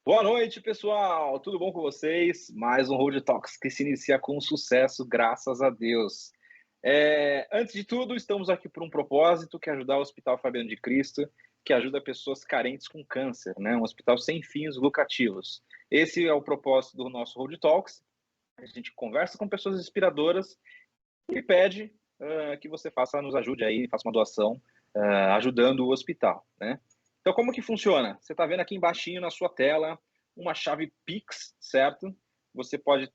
Boa noite, pessoal. Tudo bom com vocês? Mais um Road Talks que se inicia com sucesso, graças a Deus. Antes de tudo, estamos aqui por um propósito, que é ajudar o Hospital Fabiano de Cristo, que ajuda pessoas carentes com câncer, né? Um hospital sem fins lucrativos. Esse é o propósito do nosso Road Talks. A gente conversa com pessoas inspiradoras e pede que você nos ajude aí, faça uma doação, ajudando o hospital, né? Então, como que funciona? Você está vendo aqui embaixinho na sua tela uma chave Pix, certo? Você pode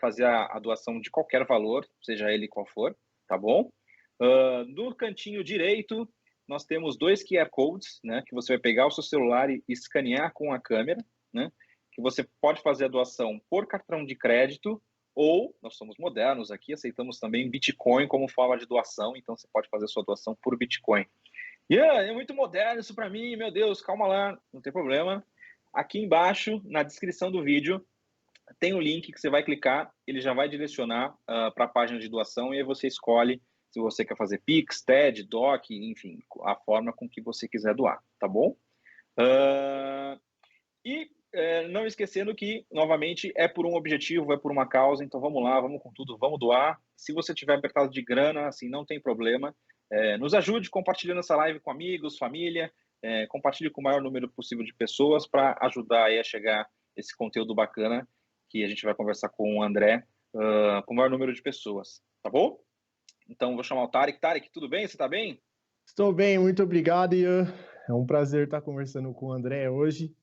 fazer a doação de qualquer valor, seja ele qual for, tá bom? No cantinho direito, nós temos dois QR Codes, né? Que você vai pegar o seu celular e escanear com a câmera, né? Que você pode fazer a doação por cartão de crédito ou, nós somos modernos aqui, aceitamos também Bitcoin como forma de doação, então você pode fazer a sua doação por Bitcoin. É muito moderno isso para mim, meu Deus, calma lá, não tem problema. Aqui embaixo, na descrição do vídeo, tem um link que você vai clicar, ele já vai direcionar para a página de doação e aí você escolhe se você quer fazer Pix, TED, DOC, enfim, a forma com que você quiser doar, tá bom? Não esquecendo que, novamente, é por um objetivo, é por uma causa, então vamos lá, vamos com tudo, vamos doar. Se você tiver apertado de grana, assim, não tem problema. Nos ajude compartilhando essa live com amigos, família, compartilhe com o maior número possível de pessoas para ajudar aí a chegar esse conteúdo bacana que a gente vai conversar com o André, com o maior número de pessoas, tá bom? Então, vou chamar o Tarek. Tarek, tudo bem? Você tá bem? Estou bem, muito obrigado, Ian. É um prazer estar conversando com o André hoje.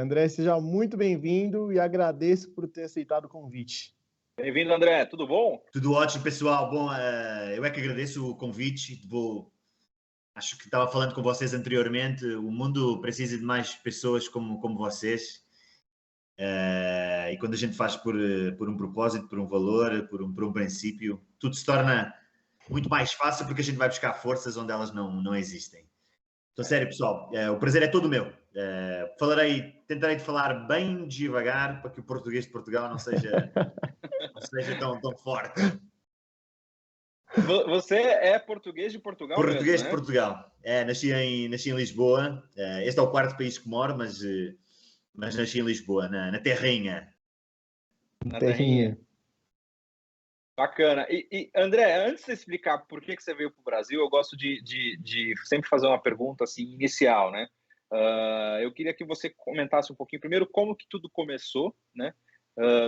André, seja muito bem-vindo e agradeço por ter aceitado o convite. Bem-vindo, André. Tudo bom? Tudo ótimo, pessoal. Bom, eu é que agradeço o convite. Acho que estava falando com vocês anteriormente. O mundo precisa de mais pessoas como vocês. E quando a gente faz por um propósito, por um valor, por um princípio, tudo se torna muito mais fácil porque a gente vai buscar forças onde elas não existem. Então, sério, pessoal, o prazer é todo meu. Tentarei de falar bem devagar para que o português de Portugal não seja tão forte. Você é português de Portugal Português mesmo, de né? Portugal. Nasci em Lisboa. Este é o quarto país que moro, mas nasci em Lisboa, na terrinha. Na terrinha. Bacana. André, antes de explicar por que você veio para o Brasil, eu gosto de sempre fazer uma pergunta assim, inicial, né? Eu queria que você comentasse um pouquinho, primeiro, como que tudo começou, né?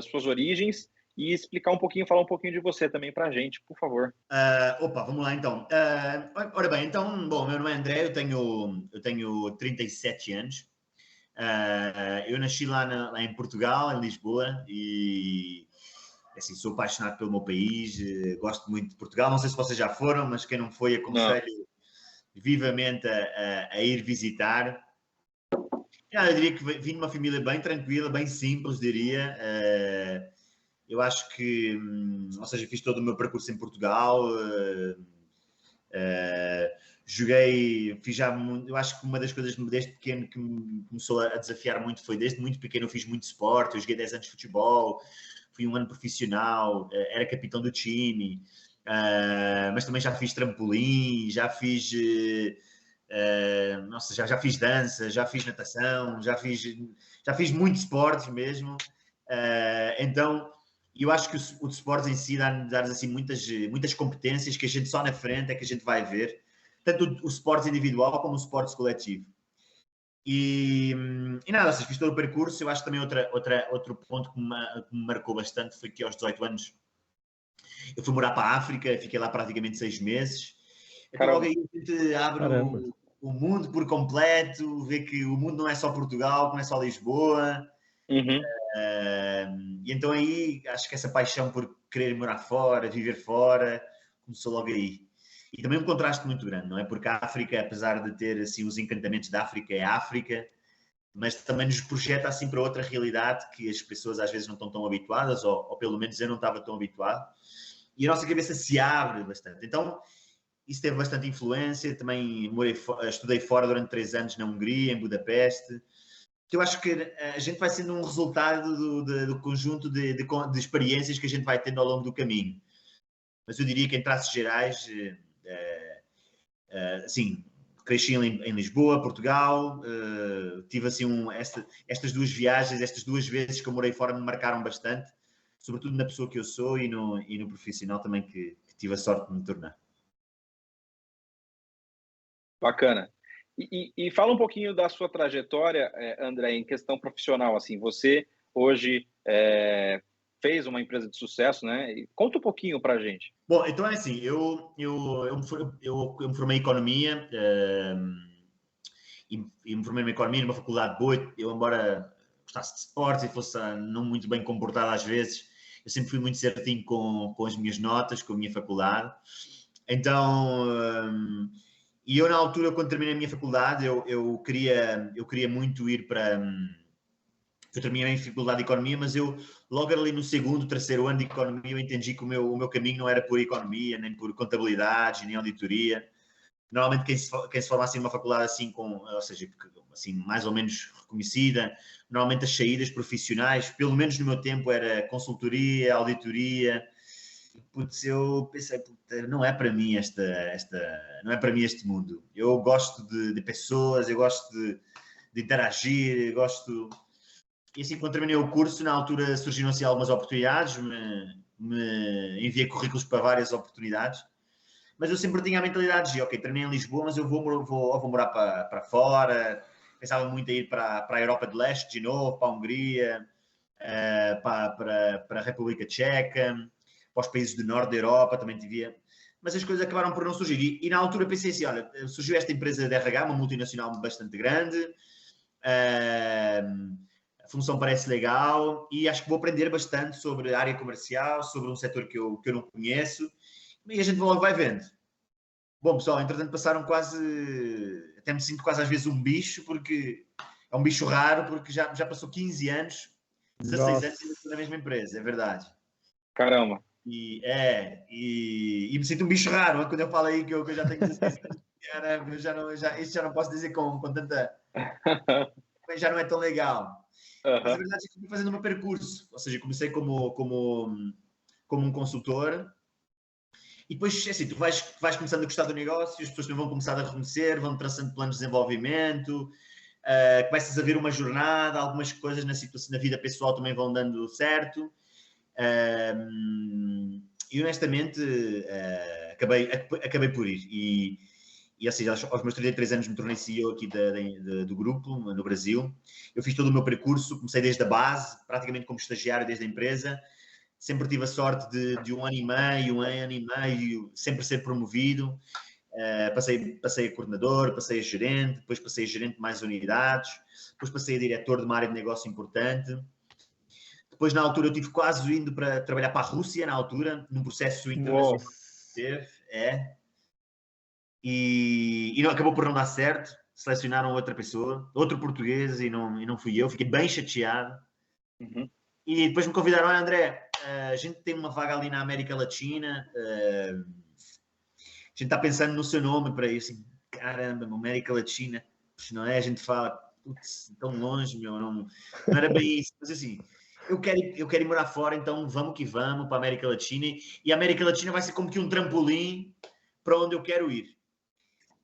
Suas origens, e explicar um pouquinho, falar um pouquinho de você também para a gente, por favor. Vamos lá então. Ora bem, então, bom, meu nome é André, eu tenho 37 anos. Eu nasci lá em Portugal, em Lisboa, e assim, sou apaixonado pelo meu país, gosto muito de Portugal. Não sei se vocês já foram, mas quem não foi, aconselho vivamente a ir visitar. Eu diria que vim de uma família bem tranquila, bem simples, diria. Eu acho que, ou seja, fiz todo o meu percurso em Portugal, fiz já muito, eu acho que uma das coisas desde pequeno que me começou a desafiar muito foi desde muito pequeno eu fiz muito esporte, eu joguei 10 anos de futebol, fui um ano profissional, era capitão do time, mas também já fiz trampolim, já fiz... já fiz dança, já fiz natação, já fiz muitos esportes mesmo. Então, eu acho que o desporto em si dá assim, muitas competências que a gente só na frente é que a gente vai ver, tanto o esporte individual como o esporte coletivo. E nada, vocês fiz todo o percurso. Eu acho que também outro ponto que me marcou bastante foi que aos 18 anos eu fui morar para a África, fiquei lá praticamente 6 meses. Então logo aí a gente abre o mundo por completo, vê que o mundo não é só Portugal, não é só Lisboa. Uhum. E então aí acho que essa paixão por querer morar fora, viver fora, começou logo aí. E também um contraste muito grande, não é? Porque a África, apesar de ter assim os encantamentos da África, é África, mas também nos projeta assim para outra realidade que as pessoas às vezes não estão tão habituadas, ou pelo menos eu não estava tão habituado. E a nossa cabeça se abre bastante. Então, isso teve bastante influência. Também estudei fora durante 3 anos na Hungria, em Budapeste. Eu acho que a gente vai sendo um resultado do conjunto de experiências que a gente vai tendo ao longo do caminho. Mas eu diria que, em traços gerais, assim, cresci em Lisboa, Portugal, tive assim estas duas viagens, estas duas vezes que eu morei fora me marcaram bastante, sobretudo na pessoa que eu sou e no profissional também que tive a sorte de me tornar. Bacana. E fala um pouquinho da sua trajetória, André, em questão profissional. Assim, você hoje fez uma empresa de sucesso, né? E conta um pouquinho para a gente. Bom, então é assim, eu me formei em economia e me formei em economia numa faculdade boa. Eu, embora gostasse de esportes e fosse não muito bem comportado às vezes, eu sempre fui muito certinho com as minhas notas, com a minha faculdade. Então, e eu na altura, quando terminei a minha faculdade, eu queria muito ir para... Eu terminei em faculdade de Economia, mas eu, logo ali no segundo, terceiro ano de Economia, eu entendi que o meu caminho não era por Economia, nem por Contabilidade, nem Auditoria. Normalmente quem se forma assim numa faculdade assim, ou seja, assim, mais ou menos reconhecida, normalmente as saídas profissionais, pelo menos no meu tempo, era Consultoria, Auditoria. Putz, eu pensei, não é para mim não é para mim este mundo. Eu gosto de pessoas, eu gosto de interagir, eu gosto... E assim, quando terminei o curso, na altura surgiram-se algumas oportunidades, me enviei currículos para várias oportunidades, mas eu sempre tinha a mentalidade de, ok, terminei em Lisboa, mas eu vou morar para fora. Pensava muito em ir para a Europa de Leste de novo, para a Hungria, para a República Tcheca, para os países do norte da Europa, também tivia. Mas as coisas acabaram por não surgir. E na altura pensei assim, olha, surgiu esta empresa de RH, uma multinacional bastante grande, a função parece legal e acho que vou aprender bastante sobre a área comercial, sobre um setor que eu não conheço, e a gente logo vai vendo. Bom, pessoal, entretanto passaram até me sinto quase às vezes um bicho, porque é um bicho raro, porque já passou 15 anos, 16 anos e ainda estou na mesma empresa, é verdade. Caramba. E me sinto um bicho raro, quando eu falo aí que eu já tenho 16 anos, isso já não posso dizer com tanta... já não é tão legal. Mas a verdade é que fui fazendo o meu percurso, ou seja, comecei como um consultor e depois, assim, tu vais começando a gostar do negócio, as pessoas vão começar a reconhecer, vão traçando planos de desenvolvimento, começas a ver uma jornada, algumas coisas na vida pessoal também vão dando certo. E honestamente acabei por ir e assim, aos meus 33 anos me tornei CEO aqui do grupo no Brasil. Eu fiz todo o meu percurso, comecei desde a base, praticamente como estagiário desde a empresa. Sempre tive a sorte de um ano e meio, sempre ser promovido. Passei a coordenador, passei a gerente, depois passei a gerente de mais unidades, depois passei a diretor de uma área de negócio importante. Depois, na altura, eu tive quase indo para trabalhar para a Rússia, na altura, num processo internacional que teve. E não, acabou por não dar certo. Selecionaram outra pessoa, outro português, e não fui eu. Fiquei bem chateado. Uhum. E depois me convidaram, olha, André, a gente tem uma vaga ali na América Latina, a gente está pensando no seu nome para isso. Assim, caramba, América Latina, não é? A gente fala, putz, tão longe, meu, não era bem isso. Mas assim, eu quero ir morar fora, então vamos que vamos para a América Latina. E a América Latina vai ser como que um trampolim para onde eu quero ir.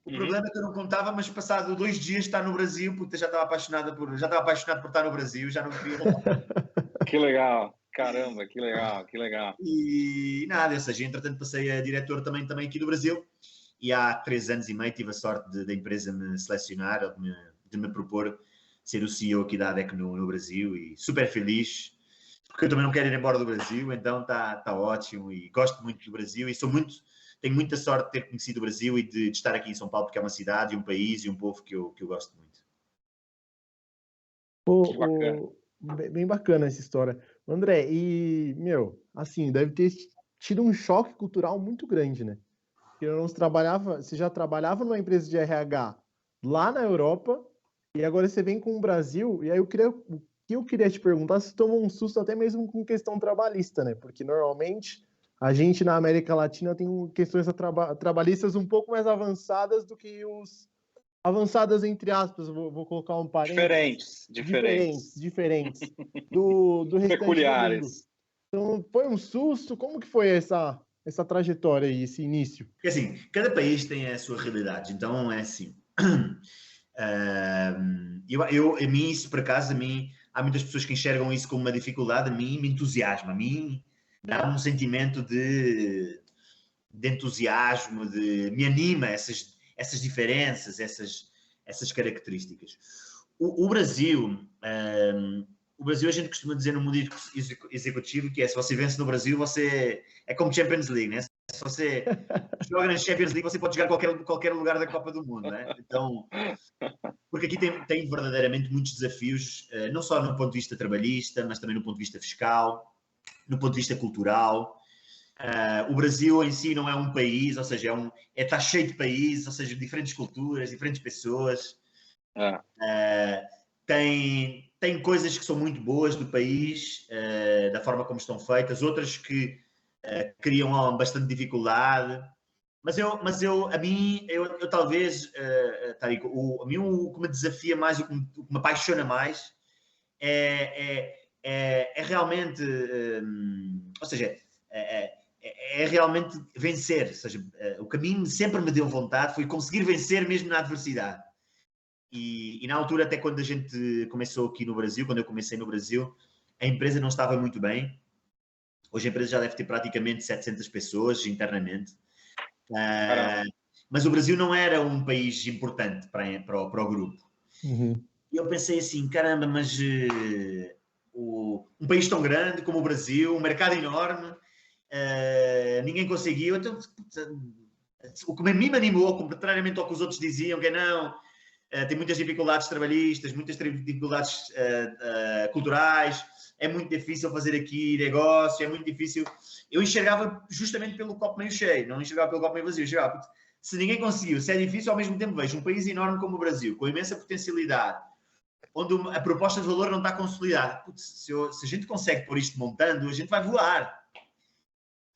O problema é que eu não contava, mas passado 2 dias estar no Brasil, puta, já estava apaixonado por estar no Brasil, já não queria voltar. Que legal, caramba, que legal. E nada, ou seja, entretanto passei a diretor também aqui do Brasil e há 3 anos e meio tive a sorte da empresa me selecionar, ou de me propor ser o CEO aqui da ADEC no Brasil e super feliz, porque eu também não quero ir embora do Brasil, então está ótimo e gosto muito do Brasil e tenho muita sorte de ter conhecido o Brasil e de estar aqui em São Paulo, porque é uma cidade, um país e um povo que eu gosto muito. Bem bacana essa história. André, assim, deve ter tido um choque cultural muito grande, né? Você já trabalhava numa empresa de RH lá na Europa, e agora você vem com o Brasil, e aí o que eu queria te perguntar, se tomou um susto até mesmo com questão trabalhista, né? Porque normalmente a gente na América Latina tem questões trabalhistas um pouco mais avançadas do que avançadas entre aspas, vou colocar um parênteses. Diferentes do restante peculiares. do mundo. Então, foi um susto? Como que foi essa trajetória aí, esse início? Porque assim, cada país tem a sua realidade, então é assim. A mim, isso por acaso, há muitas pessoas que enxergam isso como uma dificuldade, a mim me entusiasma, a mim dá um sentimento de entusiasmo, me anima essas diferenças, essas características. O Brasil, a gente costuma dizer no mundo executivo que se você vence no Brasil, você é como Champions League, né? Se você joga na Champions League, você pode jogar qualquer lugar da Copa do Mundo, né? Então, porque aqui tem verdadeiramente muitos desafios, não só no ponto de vista trabalhista, mas também no ponto de vista fiscal, no ponto de vista cultural. O Brasil em si não é um país, ou seja, está cheio de países, ou seja, diferentes culturas, diferentes pessoas. Tem coisas que são muito boas do país, da forma como estão feitas, outras que criam bastante dificuldade. Mas a mim talvez, Tarico, a mim o que me desafia mais, o que me apaixona mais é realmente, ou seja, é realmente vencer. Ou seja, o caminho sempre me deu vontade foi conseguir vencer mesmo na adversidade. E na altura, até quando a gente começou aqui no Brasil, quando eu comecei no Brasil, a empresa não estava muito bem. Hoje a empresa já deve ter praticamente 700 pessoas internamente. Mas o Brasil não era um país importante para o grupo. Uhum. E eu pensei assim, caramba, mas um país tão grande como o Brasil, um mercado enorme, ninguém conseguiu. Então, o que me animou, contrariamente ao que os outros diziam, que não, tem muitas dificuldades trabalhistas, muitas dificuldades culturais, é muito difícil fazer aqui negócio, é muito difícil. Eu enxergava justamente pelo copo meio cheio, não enxergava pelo copo meio vazio. Enxergava, se ninguém conseguiu, se é difícil, ao mesmo tempo vejo um país enorme como o Brasil, com imensa potencialidade, onde a proposta de valor não está consolidada. Putz, se a gente consegue pôr isto montando, a gente vai voar.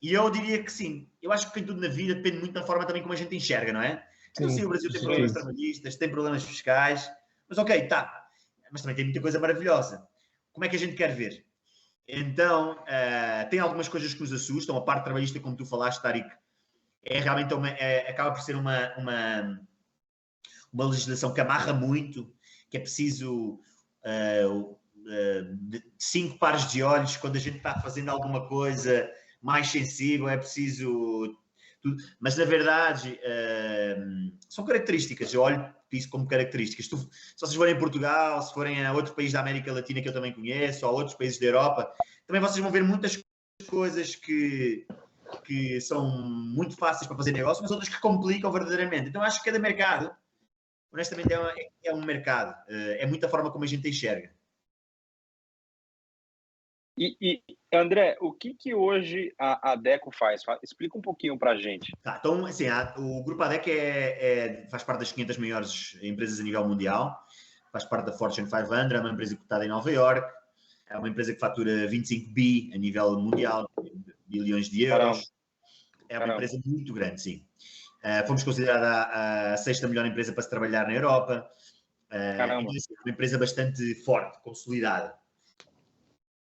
E eu diria que sim. Eu acho que tudo na vida depende muito da forma também como a gente enxerga, não é? Então, sim, o Brasil tem problemas trabalhistas, tem problemas fiscais, mas ok, tá. Mas também tem muita coisa maravilhosa. Como é que a gente quer ver? Então, tem algumas coisas que nos assustam. A parte trabalhista, como tu falaste, Tariq, realmente acaba por ser uma legislação que amarra muito, que é preciso 5 pares de olhos quando a gente está fazendo alguma coisa mais sensível, é preciso... Mas, na verdade, são características. Eu olho isso como características. Se vocês forem a Portugal, se forem a outro país da América Latina que eu também conheço, ou a outros países da Europa, também vocês vão ver muitas coisas que são muito fáceis para fazer negócio, mas outras que complicam verdadeiramente. Então, acho que cada mercado, honestamente, é um mercado. É muita forma como a gente enxerga. E André, o que hoje a Adecco faz? Explica um pouquinho para a gente. Tá, então, assim, o Grupo Adecco faz parte das 500 maiores empresas a nível mundial, faz parte da Fortune 500, é uma empresa cotada em Nova York, é uma empresa que fatura 25 bi a nível mundial, bilhões de euros. É uma empresa muito grande, sim. Fomos considerada a 6ª melhor empresa para se trabalhar na Europa. É uma empresa bastante forte, consolidada.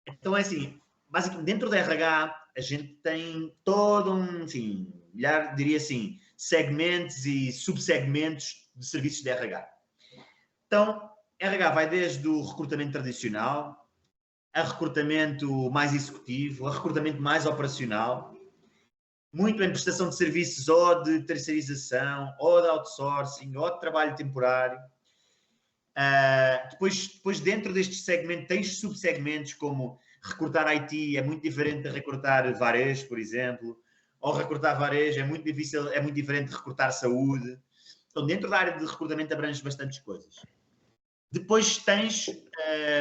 Então, é assim, basicamente, dentro da RH, a gente tem todo diria assim, segmentos e subsegmentos de serviços de RH. Então, RH vai desde o recrutamento tradicional, a recrutamento mais executivo, a recrutamento mais operacional, muito em prestação de serviços ou de terceirização, ou de outsourcing, ou de trabalho temporário. Depois, dentro deste segmento, tens subsegmentos como recrutar IT é muito diferente de recrutar varejo, por exemplo, ou recrutar varejo é muito diferente de recrutar saúde. Então, dentro da área de recrutamento abranges bastantes coisas. Depois tens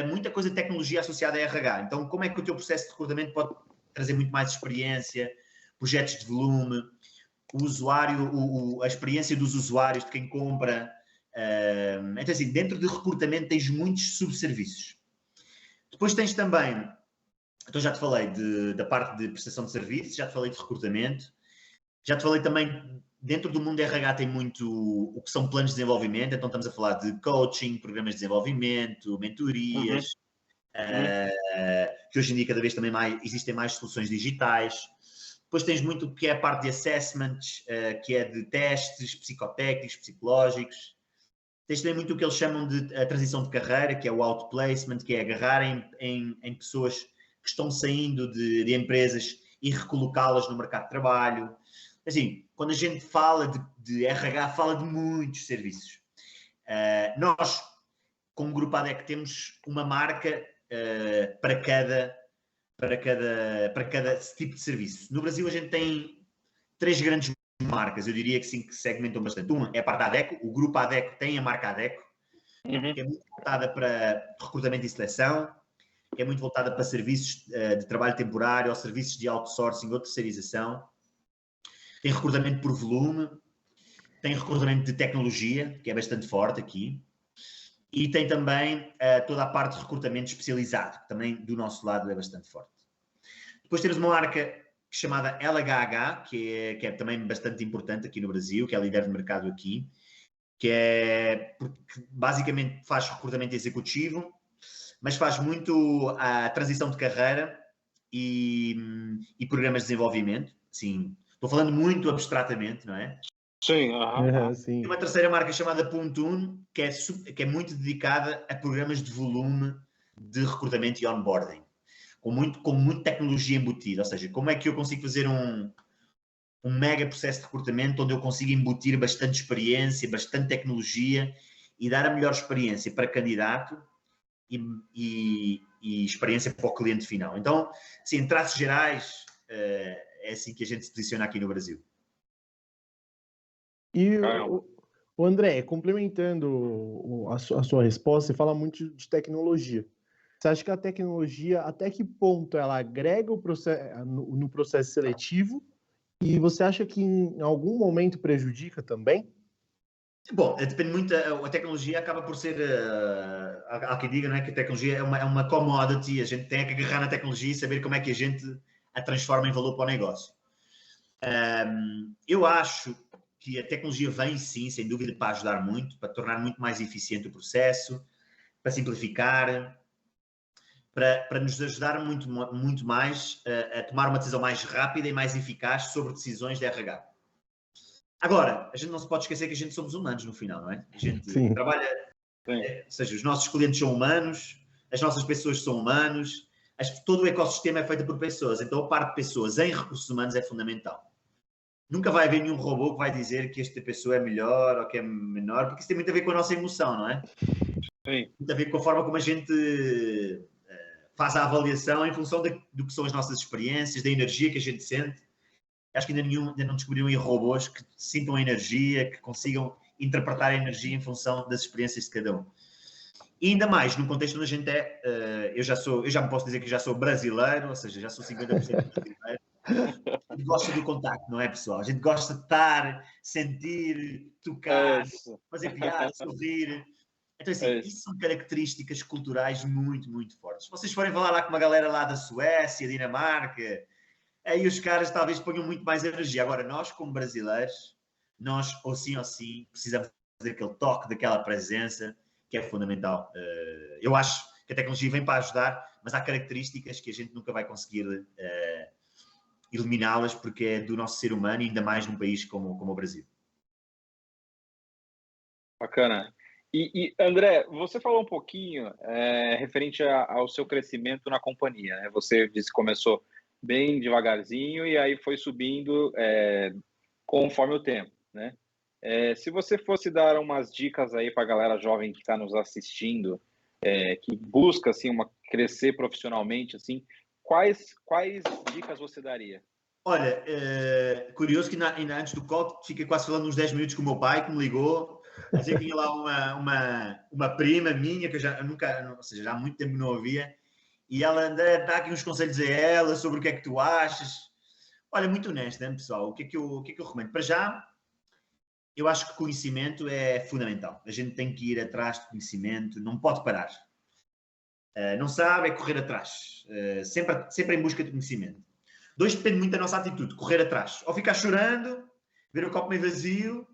muita coisa de tecnologia associada a RH. Então, como é que o teu processo de recrutamento pode trazer muito mais experiência, projetos de volume, o usuário, a experiência dos usuários, de quem compra. Então, assim, dentro de recrutamento tens muitos subserviços. Depois tens também, então já te falei da parte de prestação de serviços, já te falei de recrutamento, já te falei também, dentro do mundo RH tem muito o que são planos de desenvolvimento, então estamos a falar de coaching, programas de desenvolvimento, mentorias, que hoje em dia cada vez também existem mais soluções digitais. Depois tens muito o que é a parte de assessments, que é de testes psicotécnicos, psicológicos. Tens também muito o que eles chamam de a transição de carreira, que é o outplacement, que é agarrar em pessoas que estão saindo de empresas e recolocá-las no mercado de trabalho. Assim, quando a gente fala de RH, fala de muitos serviços. Nós, como Grupo ADEC, temos uma marca para cada tipo de serviço. No Brasil, a gente tem 3 grandes marcas, eu diria que sim, que segmentam bastante. Uma é a parte da ADECO, o Grupo ADECO tem a marca ADECO, que é muito voltada para recrutamento e seleção, que é muito voltada para serviços de trabalho temporário ou serviços de outsourcing ou terceirização. Tem recrutamento por volume, tem recrutamento de tecnologia, que é bastante forte aqui, e tem também toda a parte de recrutamento especializado, que também do nosso lado é bastante forte. Depois temos uma marca chamada LHH, que é também bastante importante aqui no Brasil, que é líder de mercado aqui, que basicamente faz recrutamento executivo, mas faz muito a transição de carreira e programas de desenvolvimento. Sim, estou falando muito abstratamente, não é? Sim, sim. Tem uma terceira marca chamada Puntun, que é muito dedicada a programas de volume de recrutamento e onboarding, com muita tecnologia embutida. Ou seja, como é que eu consigo fazer um mega processo de recrutamento onde eu consigo embutir bastante experiência, bastante tecnologia e dar a melhor experiência para candidato e experiência para o cliente final. Então, assim, em traços gerais, é assim que a gente se posiciona aqui no Brasil. E o André, complementando a sua resposta, você fala muito de tecnologia. Você acha que a tecnologia, até que ponto ela agrega no processo seletivo? E você acha que em algum momento prejudica também? Bom, depende muito. A tecnologia acaba por ser. Há quem diga, não é, que a tecnologia é uma commodity. A gente tem que agarrar na tecnologia e saber como é que a gente a transforma em valor para o negócio. Eu acho que a tecnologia vem, sim, sem dúvida, para ajudar muito, para tornar muito mais eficiente o processo, para simplificar, para nos ajudar muito mais a tomar uma decisão mais rápida e mais eficaz sobre decisões de RH. Agora, a gente não se pode esquecer que a gente somos humanos no final, não é? A gente Sim. trabalha, ou seja, os nossos clientes são humanos, as nossas pessoas são humanos, todo o ecossistema é feito por pessoas, então a parte de pessoas em recursos humanos é fundamental. Nunca vai haver nenhum robô que vai dizer que esta pessoa é melhor ou que é menor, porque isso tem muito a ver com a nossa emoção, não é? Sim. Muito a ver com a forma como a gente faz a avaliação em função do que são as nossas experiências, da energia que a gente sente. Acho que ainda não descobriram aí robôs que sintam a energia, que consigam interpretar a energia em função das experiências de cada um. E ainda mais, no contexto onde a gente eu já me posso dizer que já sou brasileiro, ou seja, já sou 50% brasileiro. A gente gosta do contacto, não é, pessoal? A gente gosta de estar, sentir, tocar, fazer piada, sorrir. Então, assim, isso são características culturais muito, muito fortes. Se vocês forem falar lá com uma galera lá da Suécia, Dinamarca, aí os caras talvez ponham muito mais energia. Agora, nós, como brasileiros, nós, ou sim, precisamos fazer aquele toque, daquela presença, que é fundamental. Eu acho que a tecnologia vem para ajudar, mas há características que a gente nunca vai conseguir eliminá-las, porque é do nosso ser humano, e ainda mais num país como o Brasil. Bacana. E André, você falou um pouquinho referente ao seu crescimento na companhia, né? Você disse que começou bem devagarzinho e aí foi subindo conforme o tempo, né? Se você fosse dar umas dicas aí para a galera jovem que está nos assistindo, que busca assim crescer profissionalmente, assim, quais dicas você daria? Olha, curioso que ainda antes do call fiquei quase falando uns 10 minutos com o meu pai, que me ligou, a dizer que tinha lá uma prima minha, que eu nunca, ou seja, já há muito tempo não ouvia, e ela, André, dá aqui uns conselhos a ela sobre o que é que tu achas. Olha, muito honesto, hein, pessoal? O que é que eu recomendo? Para já, eu acho que conhecimento é fundamental. A gente tem que ir atrás de conhecimento, não pode parar. Não sabe, é correr atrás. Sempre em busca de conhecimento. 2, depende muito da nossa atitude, correr atrás. Ou ficar chorando, ver o copo meio vazio,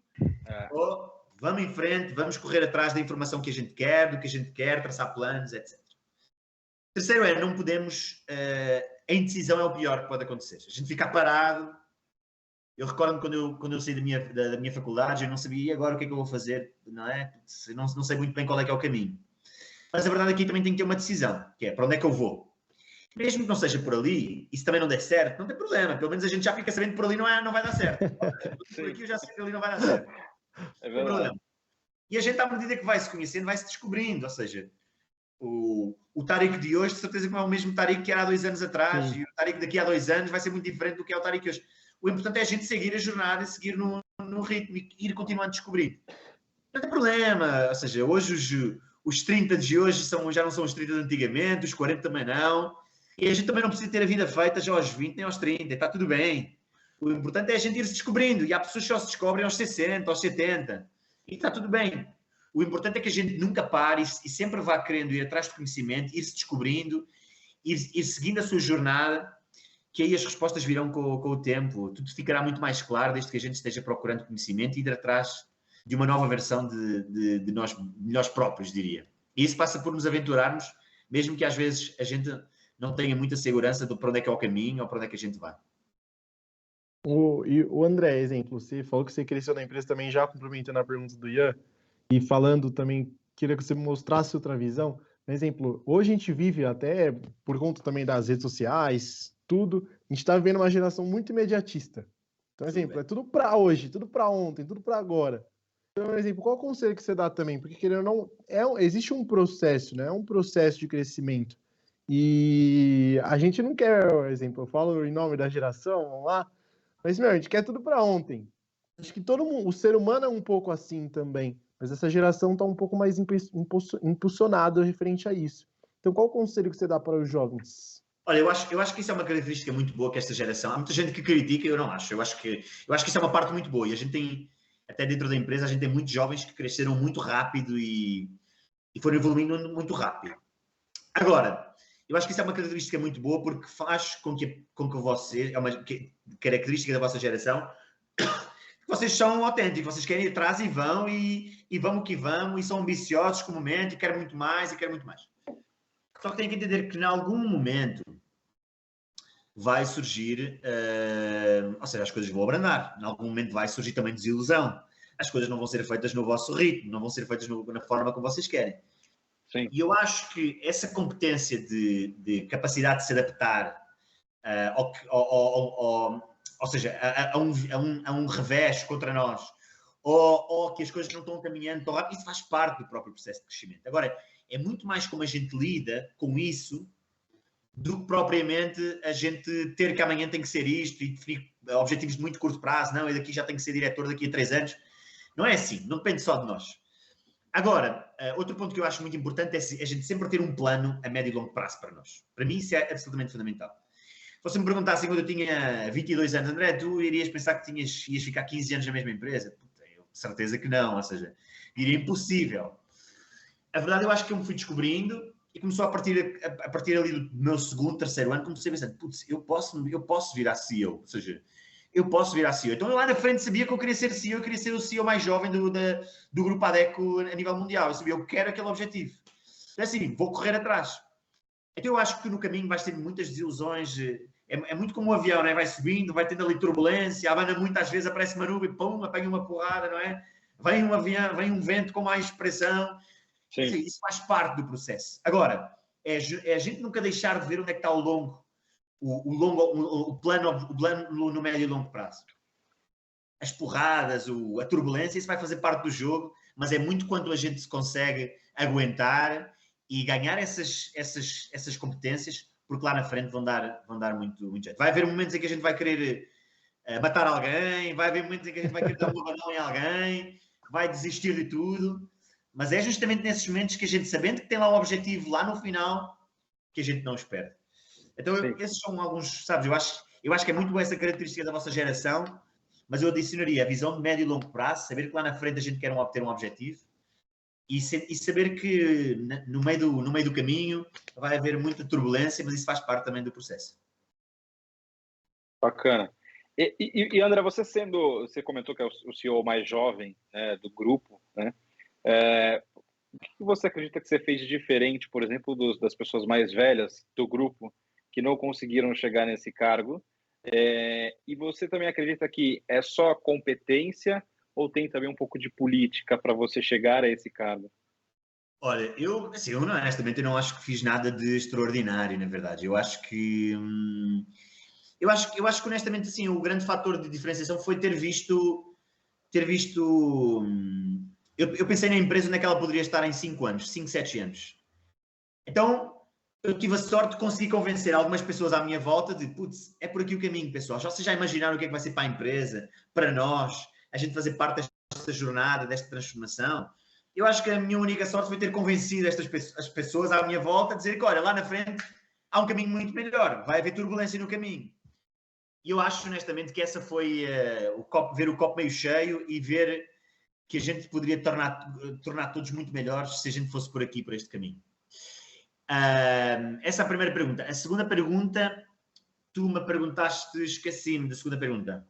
ou vamos em frente, vamos correr atrás da informação que a gente quer, do que a gente quer, traçar planos, etc. Terceiro não podemos... a indecisão é o pior que pode acontecer. A gente ficar parado, Eu recordo-me quando eu saí da minha faculdade, eu não sabia, e agora o que é que eu vou fazer, não é? Não sei muito bem qual é que é o caminho. Mas a verdade aqui também tem que ter uma decisão, que é para onde é que eu vou. Mesmo que não seja por ali, e se também não der certo, não tem problema. Pelo menos a gente já fica sabendo que por ali não vai dar certo. Por aqui eu já sei que ali não vai dar certo. É Não tem problema. verdade. E a gente, à medida que vai se conhecendo, vai se descobrindo. Ou seja, o Tariq de hoje, de certeza que não é o mesmo Tariq que era há 2 anos atrás. Sim. E o Tariq daqui a 2 anos vai ser muito diferente do que é o Tariq hoje. O importante é a gente seguir a jornada e seguir no ritmo e ir continuando a descobrir. Não tem problema. Ou seja, hoje os 30 de hoje já não são os 30 de antigamente, os 40 também não. E a gente também não precisa ter a vida feita já aos 20 nem aos 30. Está tudo bem. O importante é a gente ir se descobrindo. E há pessoas que só se descobrem aos 60, aos 70. E está tudo bem. O importante é que a gente nunca pare e sempre vá querendo ir atrás do conhecimento, ir se descobrindo, ir seguindo a sua jornada, que aí as respostas virão com o tempo. Tudo ficará muito mais claro desde que a gente esteja procurando conhecimento e ir atrás de uma nova versão de nós próprios, diria. E isso passa por nos aventurarmos, mesmo que às vezes a gente não tenha muita segurança de para onde é que é o caminho ou para onde é que a gente vai. O André, exemplo, você falou que você cresceu na empresa também, já complementando a pergunta do Ian, e falando também, queria que você mostrasse outra visão. Por exemplo, hoje a gente vive até, por conta também das redes sociais, tudo, a gente está vivendo uma geração muito imediatista. Então, exemplo, é tudo para hoje, tudo para ontem, tudo para agora. Então, por exemplo, qual conselho que você dá também? Porque, querendo ou não, existe um processo, né? É um processo de crescimento. E a gente não quer, por exemplo, eu falo em nome da geração, vamos lá, mas, meu, a gente quer tudo para ontem. Acho que todo mundo, o ser humano é um pouco assim também, mas essa geração está um pouco mais impulsionada referente a isso. Então, qual o conselho que você dá para os jovens? Olha, eu acho que isso é uma característica muito boa que esta geração. Há muita gente que critica, eu não acho. Eu acho que isso é uma parte muito boa. E a gente tem, até dentro da empresa, a gente tem muitos jovens que cresceram muito rápido e foram evoluindo muito rápido. Agora, eu acho que isso é uma característica muito boa porque faz com que vocês, é uma característica da vossa geração, vocês são autênticos, vocês querem ir atrás e vão o que vão, e são ambiciosos com o momento, e querem muito mais, e querem muito mais. Só que têm que entender que em algum momento vai surgir, ou seja, as coisas vão abrandar, em algum momento vai surgir também desilusão, as coisas não vão ser feitas no vosso ritmo, não vão ser feitas na forma como vocês querem. Sim. E eu acho que essa competência de capacidade de se adaptar, ou seja, a um revés contra nós, ou que as coisas não estão caminhando tão rápido, isso faz parte do próprio processo de crescimento. Agora, é muito mais como a gente lida com isso do que propriamente a gente ter que amanhã tem que ser isto e definir objetivos de muito curto prazo, não, e daqui já tem que ser diretor daqui a 3 anos. Não é assim, não depende só de nós. Agora, outro ponto que eu acho muito importante é a gente sempre ter um plano a médio e longo prazo para nós. Para mim isso é absolutamente fundamental. Se você me perguntasse quando eu tinha 22 anos, André, tu irias pensar que ias ficar 15 anos na mesma empresa? Eu, certeza que não, ou seja, diria impossível. A verdade, eu acho que eu me fui descobrindo e começou a partir ali do meu segundo, terceiro ano, comecei a pensar, putz, eu posso virar CEO, ou seja, eu posso virar CEO. Então, eu lá na frente sabia que eu queria ser CEO, eu queria ser o CEO mais jovem do grupo ADECO a nível mundial. Eu sabia, eu quero aquele objetivo. Então, assim, vou correr atrás. Então, eu acho que tu no caminho vais ter muitas desilusões. É muito como um avião, não é? Vai subindo, vai tendo ali turbulência, abana muitas vezes, aparece uma nuvem, pum, apanha uma porrada, não é? Vem um avião, vem um vento com mais pressão. Sim. Isso faz parte do processo. Agora, é a gente nunca deixar de ver onde é que está o plano no médio e longo prazo. As porradas, a turbulência, isso vai fazer parte do jogo, mas é muito quanto a gente se consegue aguentar e ganhar essas competências, porque lá na frente vão dar muito, muito jeito. Vai haver momentos em que a gente vai querer matar alguém, vai haver momentos em que a gente vai querer dar um banão em alguém, vai desistir de tudo, mas é justamente nesses momentos que a gente, sabendo que tem lá um objetivo lá no final, que a gente não espera. Então, esses são alguns, sabes, eu acho que é muito boa essa característica da vossa geração, mas eu adicionaria a visão de médio e longo prazo, saber que lá na frente a gente quer obter um objetivo e saber que no meio do caminho vai haver muita turbulência, mas isso faz parte também do processo. Bacana. E André, você comentou que é o CEO mais jovem, né, do grupo, né? O que você acredita que você fez de diferente, por exemplo, das pessoas mais velhas do grupo que não conseguiram chegar nesse cargo E você também acredita que é só competência ou tem também um pouco de política para você chegar a esse cargo? Olha, assim, eu honestamente eu não acho que fiz nada de extraordinário, na verdade. Eu acho que honestamente assim, o grande fator de diferenciação foi ter visto eu pensei na empresa onde é que ela poderia estar em 5 anos, 5, 7 anos. Então, eu tive a sorte de conseguir convencer algumas pessoas à minha volta de, putz, é por aqui o caminho, pessoal. Vocês já imaginaram o que é que vai ser para a empresa, para nós, a gente fazer parte desta jornada, desta transformação? Eu acho que a minha única sorte foi ter convencido as pessoas à minha volta a dizer que, olha, lá na frente há um caminho muito melhor, vai haver turbulência no caminho. E eu acho, honestamente, que essa foi ver o copo meio cheio e ver que a gente poderia tornar todos muito melhores se a gente fosse por aqui, por este caminho. Essa é a primeira pergunta. A segunda pergunta, tu me perguntaste, esqueci-me da segunda pergunta.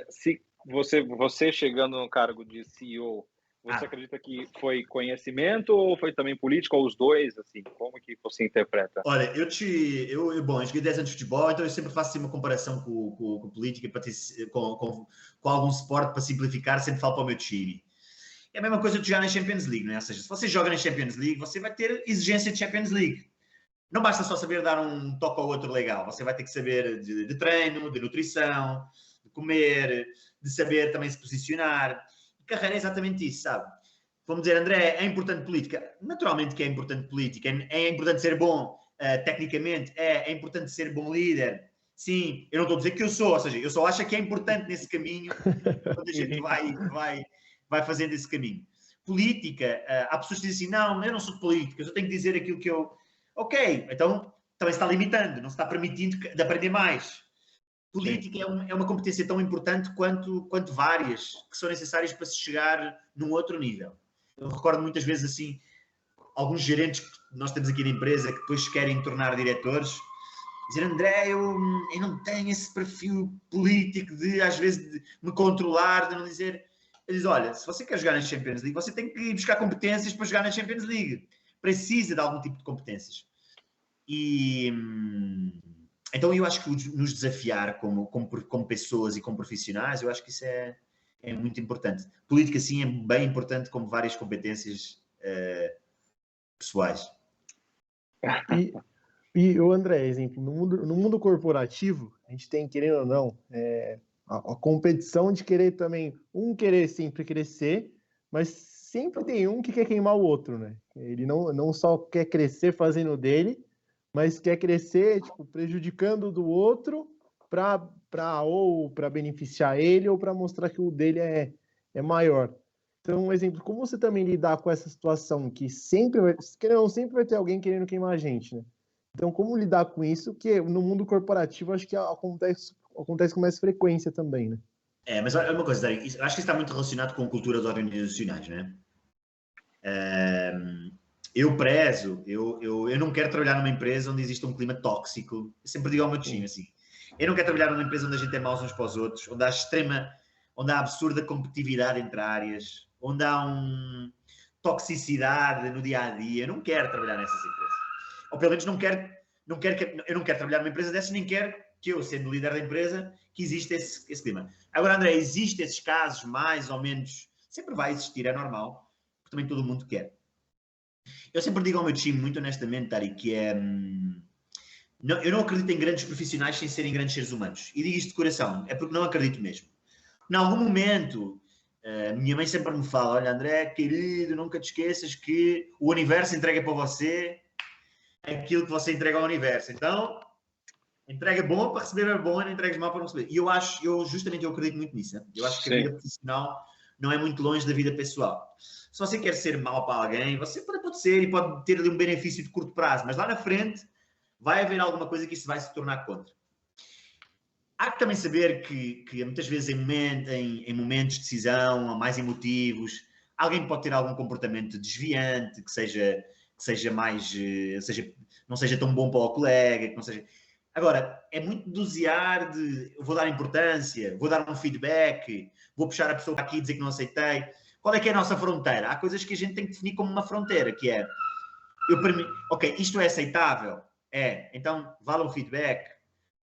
Se você chegando no cargo de CEO, você acredita que foi conhecimento ou foi também política, ou os dois, assim? Como que você interpreta? Olha, eu joguei 10 anos de futebol, então eu sempre faço uma comparação com política, com algum esporte para simplificar, sempre falo para o meu time. É a mesma coisa de jogar na Champions League, não é? Ou seja, se você joga na Champions League, você vai ter exigência de Champions League. Não basta só saber dar um toque ao outro legal, você vai ter que saber de treino, de nutrição, de comer, de saber também se posicionar. Carreira é exatamente isso, sabe? Vamos dizer, André, é importante política? Naturalmente que é importante política. É importante ser bom tecnicamente? É importante ser bom líder? Sim, eu não estou a dizer que eu sou, ou seja, eu só acho que é importante nesse caminho, quando a gente vai fazendo esse caminho. Política, há pessoas que dizem assim, não, eu não sou de política, eu só tenho que dizer aquilo que eu... Ok, então também se está limitando, não se está permitindo de aprender mais. Política é uma competência tão importante quanto várias que são necessárias para se chegar num outro nível. Eu recordo muitas vezes assim, alguns gerentes que nós temos aqui na empresa que depois se querem tornar diretores, dizer, André, eu não tenho esse perfil político de, às vezes, de me controlar, de não dizer... Ele diz, olha, se você quer jogar na Champions League, você tem que ir buscar competências para jogar na Champions League. Precisa de algum tipo de competências. Então eu acho que nos desafiar como pessoas e como profissionais, eu acho que isso é muito importante. Política, sim, é bem importante, como várias competências pessoais. E o André, exemplo, no mundo corporativo, a gente tem, querendo ou não, a competição de querer também, querer sempre crescer, mas sempre tem um que quer queimar o outro, né? Ele não só quer crescer fazendo dele, mas quer crescer, tipo, prejudicando do outro para beneficiar ele ou para mostrar que o dele é maior. Então, um exemplo, como você também lidar com essa situação que sempre vai ter alguém querendo queimar a gente, né? Então, como lidar com isso? Que no mundo corporativo acho que acontece com mais frequência também, né? Mas olha uma coisa, Dário, acho que isso está muito relacionado com culturas organizacionais, né? Eu prezo, eu não quero trabalhar numa empresa onde existe um clima tóxico. Eu sempre digo ao meu time assim, eu não quero trabalhar numa empresa onde a gente é maus uns para os outros, onde há absurda competitividade entre áreas, onde há toxicidade no dia a dia. Eu não quero trabalhar nessas empresas. Ou pelo menos eu não quero trabalhar numa empresa dessas, nem quero que eu, sendo líder da empresa, que exista esse clima. Agora, André, existem esses casos, mais ou menos, sempre vai existir, é normal, porque também todo mundo quer. Eu sempre digo ao meu time, muito honestamente, Tari, que eu não acredito em grandes profissionais sem serem grandes seres humanos. E digo isto de coração, é porque não acredito mesmo. Em algum momento, minha mãe sempre me fala, olha, André, querido, nunca te esqueças que o universo entrega para você aquilo que você entrega ao universo. Então, entrega bom para receber é bom e não entregues mal para não receber. E eu acredito muito nisso. Né? Eu acho que a vida profissional não é muito longe da vida pessoal. Se você quer ser mau para alguém, você pode ser e pode ter ali um benefício de curto prazo, mas lá na frente vai haver alguma coisa que isso vai se tornar contra. Há que também saber que muitas vezes em momentos de decisão, mais emotivos, alguém pode ter algum comportamento desviante, que não seja tão bom para o colega, que não seja... Agora, é muito dosear eu vou dar importância, vou dar um feedback, vou puxar a pessoa aqui e dizer que não aceitei. Qual é que é a nossa fronteira? Há coisas que a gente tem que definir como uma fronteira, que é, ok, isto é aceitável? Então vale um feedback,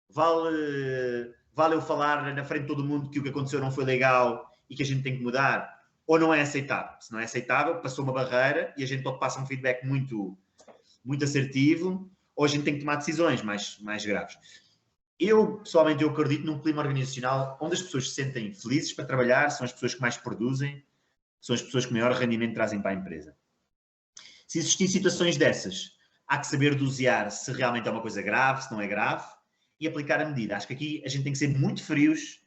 Vale eu falar na frente de todo mundo que o que aconteceu não foi legal e que a gente tem que mudar? Ou não é aceitável? Se não é aceitável, passou uma barreira e a gente passa um feedback muito, muito assertivo, ou a gente tem que tomar decisões mais graves. Pessoalmente, eu acredito num clima organizacional onde as pessoas se sentem felizes para trabalhar, são as pessoas que mais produzem, são as pessoas que maior rendimento trazem para a empresa. Se existirem situações dessas, há que saber dosear se realmente é uma coisa grave, se não é grave, e aplicar a medida. Acho que aqui a gente tem que ser muito frios,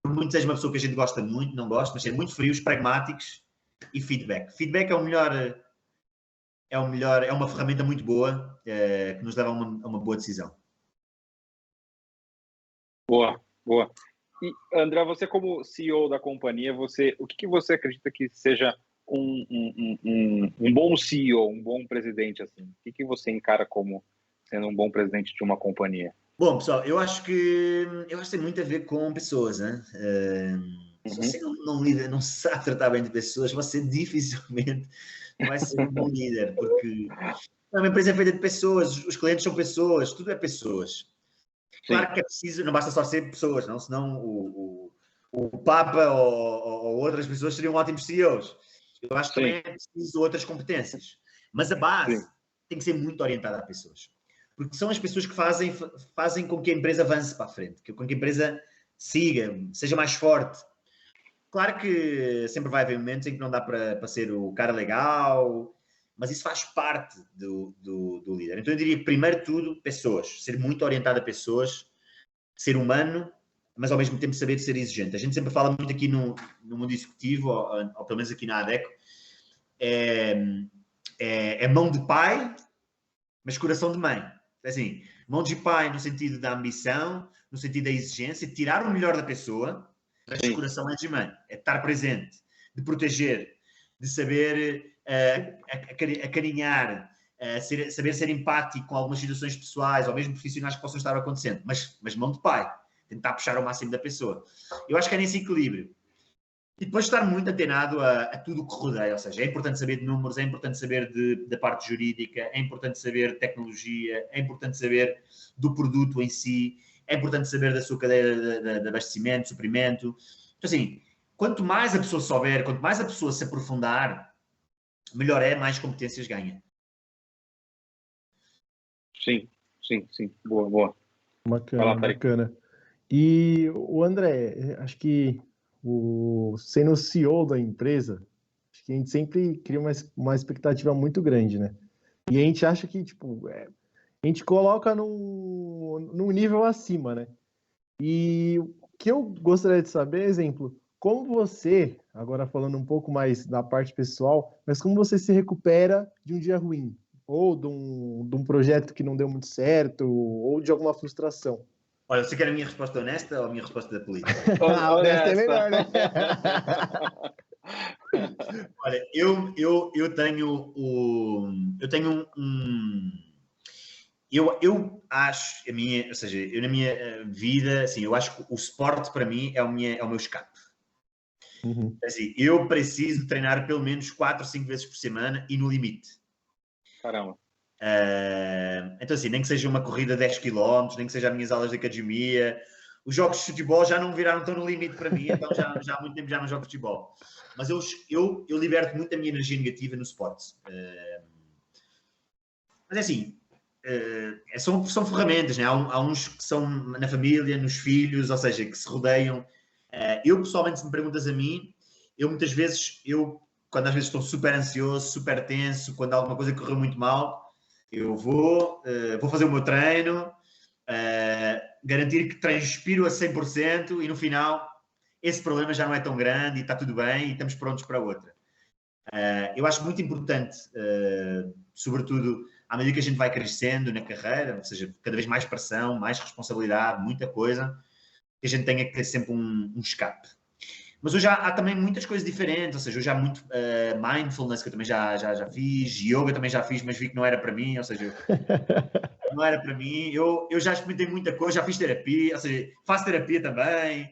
por muito seja uma pessoa que a gente gosta muito, não gosta, mas ser muito frios, pragmáticos e feedback. Feedback é uma ferramenta muito boa que nos leva a uma boa decisão. Boa, boa. E, André, você como CEO da companhia, o que você acredita que seja um bom CEO, um bom presidente? Assim? O que você encara como sendo um bom presidente de uma companhia? Bom, pessoal, eu acho que tem muito a ver com pessoas, né? Se você não sabe tratar bem de pessoas, você dificilmente vai ser um bom líder, porque uma empresa é feita de pessoas, os clientes são pessoas, tudo é pessoas. Claro que é preciso, não basta só ser pessoas, não? Senão o Papa ou outras pessoas seriam ótimos CEOs. Eu acho que também é preciso outras competências. Mas a base tem que ser muito orientada a pessoas. Porque são as pessoas que fazem com que a empresa avance para a frente, com que a empresa siga, seja mais forte. Claro que sempre vai haver momentos em que não dá para ser o cara legal, mas isso faz parte do líder. Então eu diria, primeiro de tudo, pessoas. Ser muito orientado a pessoas, ser humano, mas ao mesmo tempo saber ser exigente. A gente sempre fala muito aqui no mundo executivo, ou pelo menos aqui na ADECO, é mão de pai, mas coração de mãe. Assim, mão de pai no sentido da ambição, no sentido da exigência, tirar o melhor da pessoa, mas coração é de mãe. É estar presente, de proteger, de saber acarinhar, saber ser empático com algumas situações pessoais ou mesmo profissionais que possam estar acontecendo, mas mão de pai, tentar puxar ao máximo da pessoa. Eu acho que é nesse equilíbrio. E depois estar muito antenado a tudo o que rodeia, ou seja, é importante saber de números, é importante saber da parte jurídica, é importante saber de tecnologia, é importante saber do produto em si, é importante saber da sua cadeia de abastecimento, suprimento. Então, assim, quanto mais a pessoa souber, quanto mais a pessoa se aprofundar, melhor é, mais competências ganha. Sim. Boa. Bacana. E o André, acho que sendo o CEO da empresa, acho que a gente sempre cria uma expectativa muito grande, né? E a gente acha que, tipo, a gente coloca num nível acima, né? E o que eu gostaria de saber, exemplo, como você, agora falando um pouco mais da parte pessoal, mas como você se recupera de um dia ruim? Ou de um projeto que não deu muito certo, ou de alguma frustração? Olha, você quer a minha resposta honesta ou a minha resposta da política? Honesta é melhor, né? Olha, eu tenho eu acho, ou seja, eu na minha vida, assim, eu acho que o esporte para mim é o meu escape. Assim, eu preciso treinar pelo menos 4 ou 5 vezes por semana e no limite. Caramba. Então assim, nem que seja uma corrida de 10 km, nem que seja as minhas aulas de academia, os jogos de futebol já não viraram tão no limite para mim, então já há muito tempo já não jogo futebol. Mas eu liberto muito a minha energia negativa no esporte. Mas é assim, são ferramentas, né? Há uns que são na família, nos filhos, ou seja, que se rodeiam. Eu pessoalmente, se me perguntas a mim, eu muitas vezes, quando às vezes estou super ansioso, super tenso, quando alguma coisa correu muito mal, eu vou fazer o meu treino, garantir que transpiro a 100% e no final esse problema já não é tão grande e está tudo bem e estamos prontos para outra. Eu acho muito importante, sobretudo à medida que a gente vai crescendo na carreira, ou seja, cada vez mais pressão, mais responsabilidade, muita coisa, que a gente tenha que ter sempre um escape. Mas hoje há também muitas coisas diferentes, ou seja, hoje há muito mindfulness, que eu também já fiz, yoga também já fiz, mas vi que não era para mim, ou seja, não era para mim. Eu já experimentei muita coisa, já fiz terapia, ou seja, faço terapia também,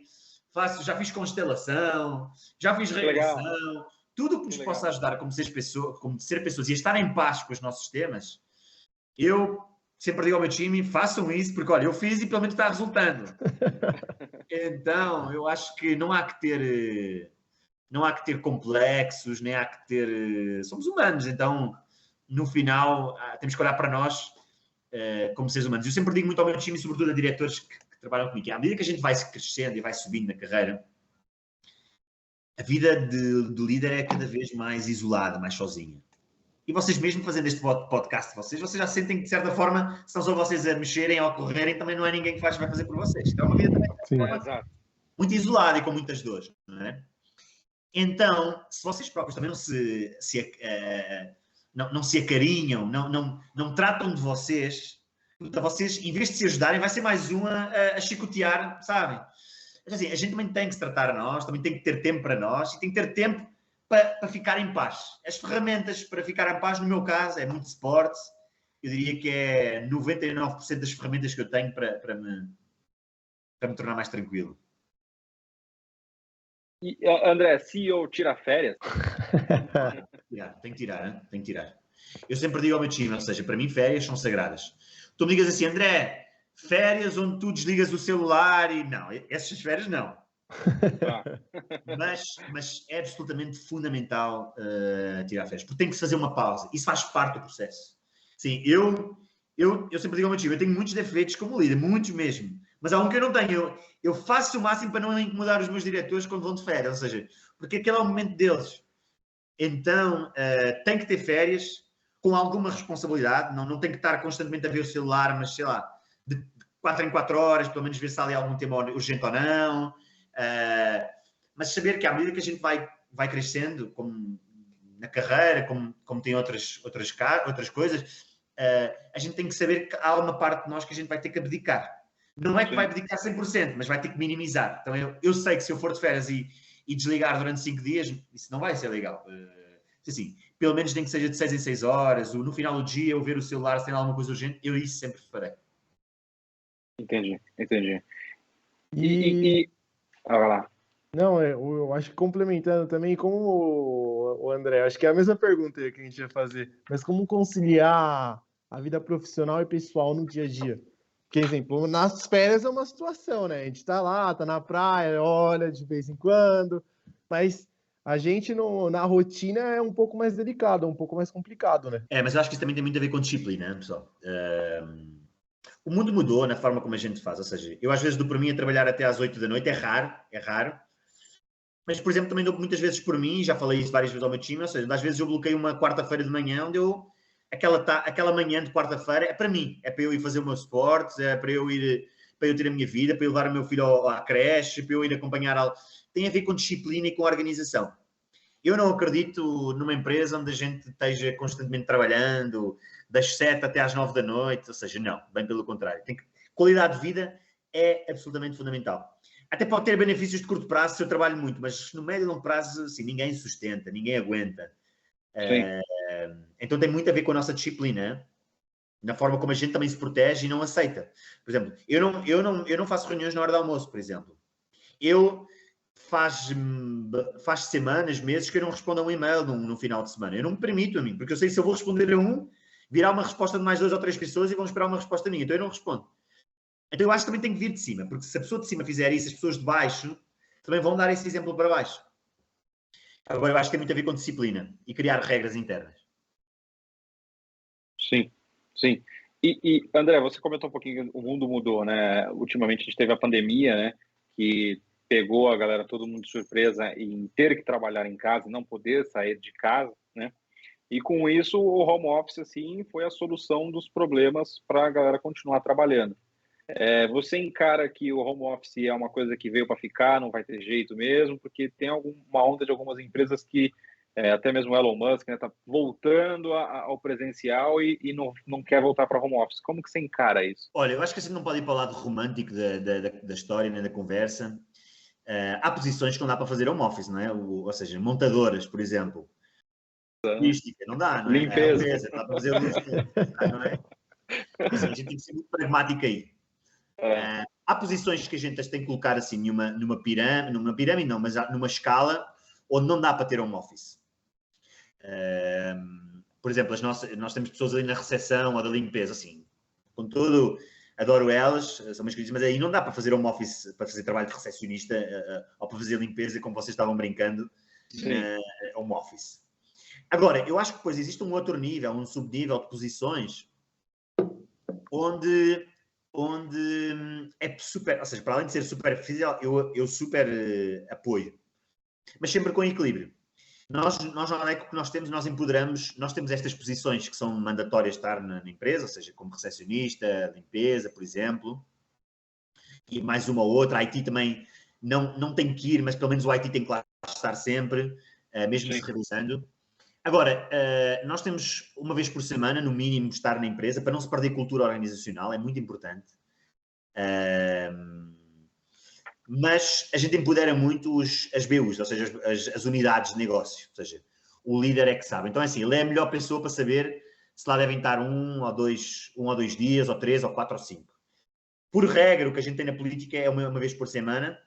já fiz constelação, já fiz regressão, tudo que nos possa ajudar como ser pessoas e a estar em paz com os nossos temas, eu sempre digo ao meu time, façam isso, porque olha, eu fiz e pelo menos está resultando. Então, eu acho que não há que ter complexos, nem há que ter... Somos humanos, então, no final, temos que olhar para nós como seres humanos. Eu sempre digo muito ao meu time, sobretudo a diretores que trabalham comigo, que à medida que a gente vai crescendo e vai subindo na carreira, a vida de líder é cada vez mais isolada, mais sozinha. E vocês mesmo fazendo este podcast de vocês já sentem que, de certa forma, se não são vocês a mexerem ou a correrem, também não é ninguém que vai fazer por vocês. Então é uma vida também muito isolada e com muitas dores, não é? Então, se vocês próprios também não se acarinham, não tratam de vocês, em vez de se ajudarem, vai ser mais um a chicotear, sabem? Assim, a gente também tem que se tratar a nós, também tem que ter tempo para nós e tem que ter tempo para ficar em paz. As ferramentas para ficar em paz, no meu caso, é muito esporte. Eu diria que é 99% das ferramentas que eu tenho para me tornar mais tranquilo. E, André, CEO tira férias? Tem que tirar, hein? Tem que tirar. Eu sempre digo ao meu time, ou seja, para mim férias são sagradas. Tu me digas assim, André, férias onde tu desligas o celular e... Não, essas férias não. Mas é absolutamente fundamental tirar férias, porque tem que se fazer uma pausa. Isso faz parte do processo. Sim, eu sempre digo ao meu time, eu tenho muitos defeitos como líder, muitos mesmo. Mas há um que eu não tenho. Eu faço o máximo para não incomodar os meus diretores quando vão de férias, ou seja, porque aquele é o momento deles. Então, tem que ter férias com alguma responsabilidade, não tem que estar constantemente a ver o celular, mas sei lá, de 4 em 4 horas, pelo menos ver se há ali algum tema urgente ou não. Mas saber que à medida que a gente vai crescendo, como na carreira, como tem outras coisas, a gente tem que saber que há uma parte de nós que a gente vai ter que abdicar. Não é que vai abdicar 100%, mas vai ter que minimizar. Então eu sei que se eu for de férias e desligar durante 5 dias, isso não vai ser legal. Assim, pelo menos nem que seja de 6 em 6 horas, ou no final do dia eu ver o celular se tem alguma coisa urgente, eu isso sempre farei. Entendi. Vai lá. Não, eu acho que complementando também, como o André, acho que é a mesma pergunta que a gente ia fazer, mas como conciliar a vida profissional e pessoal no dia a dia? Por exemplo, nas férias é uma situação, né? A gente tá lá, tá na praia, olha de vez em quando, mas a gente na rotina é um pouco mais delicado, um pouco mais complicado, né? Mas eu acho que isso também tem muito a ver com disciplina, né, pessoal? O mundo mudou na forma como a gente faz, ou seja, eu às vezes dou por mim a trabalhar até às 8 da noite, é raro, mas, por exemplo, também dou muitas vezes por mim, já falei isso várias vezes ao meu time, ou seja, às vezes eu bloqueio uma quarta-feira de manhã, onde aquela manhã de quarta-feira é para mim, é para eu ir fazer o meu esporte, é para eu ter a minha vida, para eu levar o meu filho à creche, para eu ir acompanhar. Tem a ver com disciplina e com organização. Eu não acredito numa empresa onde a gente esteja constantemente trabalhando das 7 até às 9 da noite, ou seja, não, bem pelo contrário. Qualidade de vida é absolutamente fundamental. Até pode ter benefícios de curto prazo se eu trabalho muito, mas no médio e longo prazo, assim, ninguém sustenta, ninguém aguenta. Então tem muito a ver com a nossa disciplina, na forma como a gente também se protege e não aceita. Por exemplo, eu não faço reuniões na hora do almoço, por exemplo. Faz semanas, meses que eu não respondo a um e-mail no final de semana. Eu não me permito a mim, porque eu sei que se eu vou responder a um, virá uma resposta de mais 2 ou 3 pessoas e vão esperar uma resposta minha. Então eu não respondo. Então eu acho que também tem que vir de cima, porque se a pessoa de cima fizer isso, as pessoas de baixo também vão dar esse exemplo para baixo. Agora eu acho que tem muito a ver com disciplina e criar regras internas. Sim. E André, você comentou um pouquinho que o mundo mudou, né? Ultimamente a gente teve a pandemia, né? Que pegou a galera, todo mundo de surpresa em ter que trabalhar em casa, não poder sair de casa, né? E com isso o home office, assim, foi a solução dos problemas para a galera continuar trabalhando. Você encara que o home office é uma coisa que veio para ficar, não vai ter jeito mesmo, porque tem uma onda de algumas empresas que, até mesmo o Elon Musk, né, tá voltando ao presencial e não quer voltar para home office. Como que você encara isso? Olha, eu acho que a gente não pode ir para o lado romântico da história, nem da conversa. Há posições que não dá para fazer home office, não é? Ou seja, montadoras, por exemplo. Logística, não dá, não é? Limpeza. Não dá para fazer logística, não é? Assim, a gente tem que ser muito pragmático aí. Há posições que a gente tem que colocar assim numa pirâmide não, mas numa escala onde não dá para ter home office. Por exemplo, nós temos pessoas ali na recepção ou da limpeza, assim, com todo, adoro elas, são umas queridas, mas aí não dá para fazer home office, para fazer trabalho de recepcionista ou para fazer limpeza, como vocês estavam brincando, na home office. Agora, eu acho que depois existe um outro nível, um subnível de posições, onde é super, ou seja, para além de ser superficial, eu super apoio, mas sempre com equilíbrio. Nós na ECO que nós temos, nós empoderamos, nós temos estas posições que são mandatórias estar na empresa, ou seja, como recepcionista, limpeza, por exemplo, e mais uma ou outra. A IT também não tem que ir, mas pelo menos o IT tem que lá estar sempre, mesmo se realizando. Agora, nós temos uma vez por semana, no mínimo, estar na empresa, para não se perder cultura organizacional, é muito importante. Mas a gente empodera muito as BUs, ou seja, as unidades de negócio, ou seja, o líder é que sabe. Então, é assim, ele é a melhor pessoa para saber se lá devem estar um ou dois dias, ou 3, ou 4, ou 5. Por regra, o que a gente tem na política é uma vez por semana,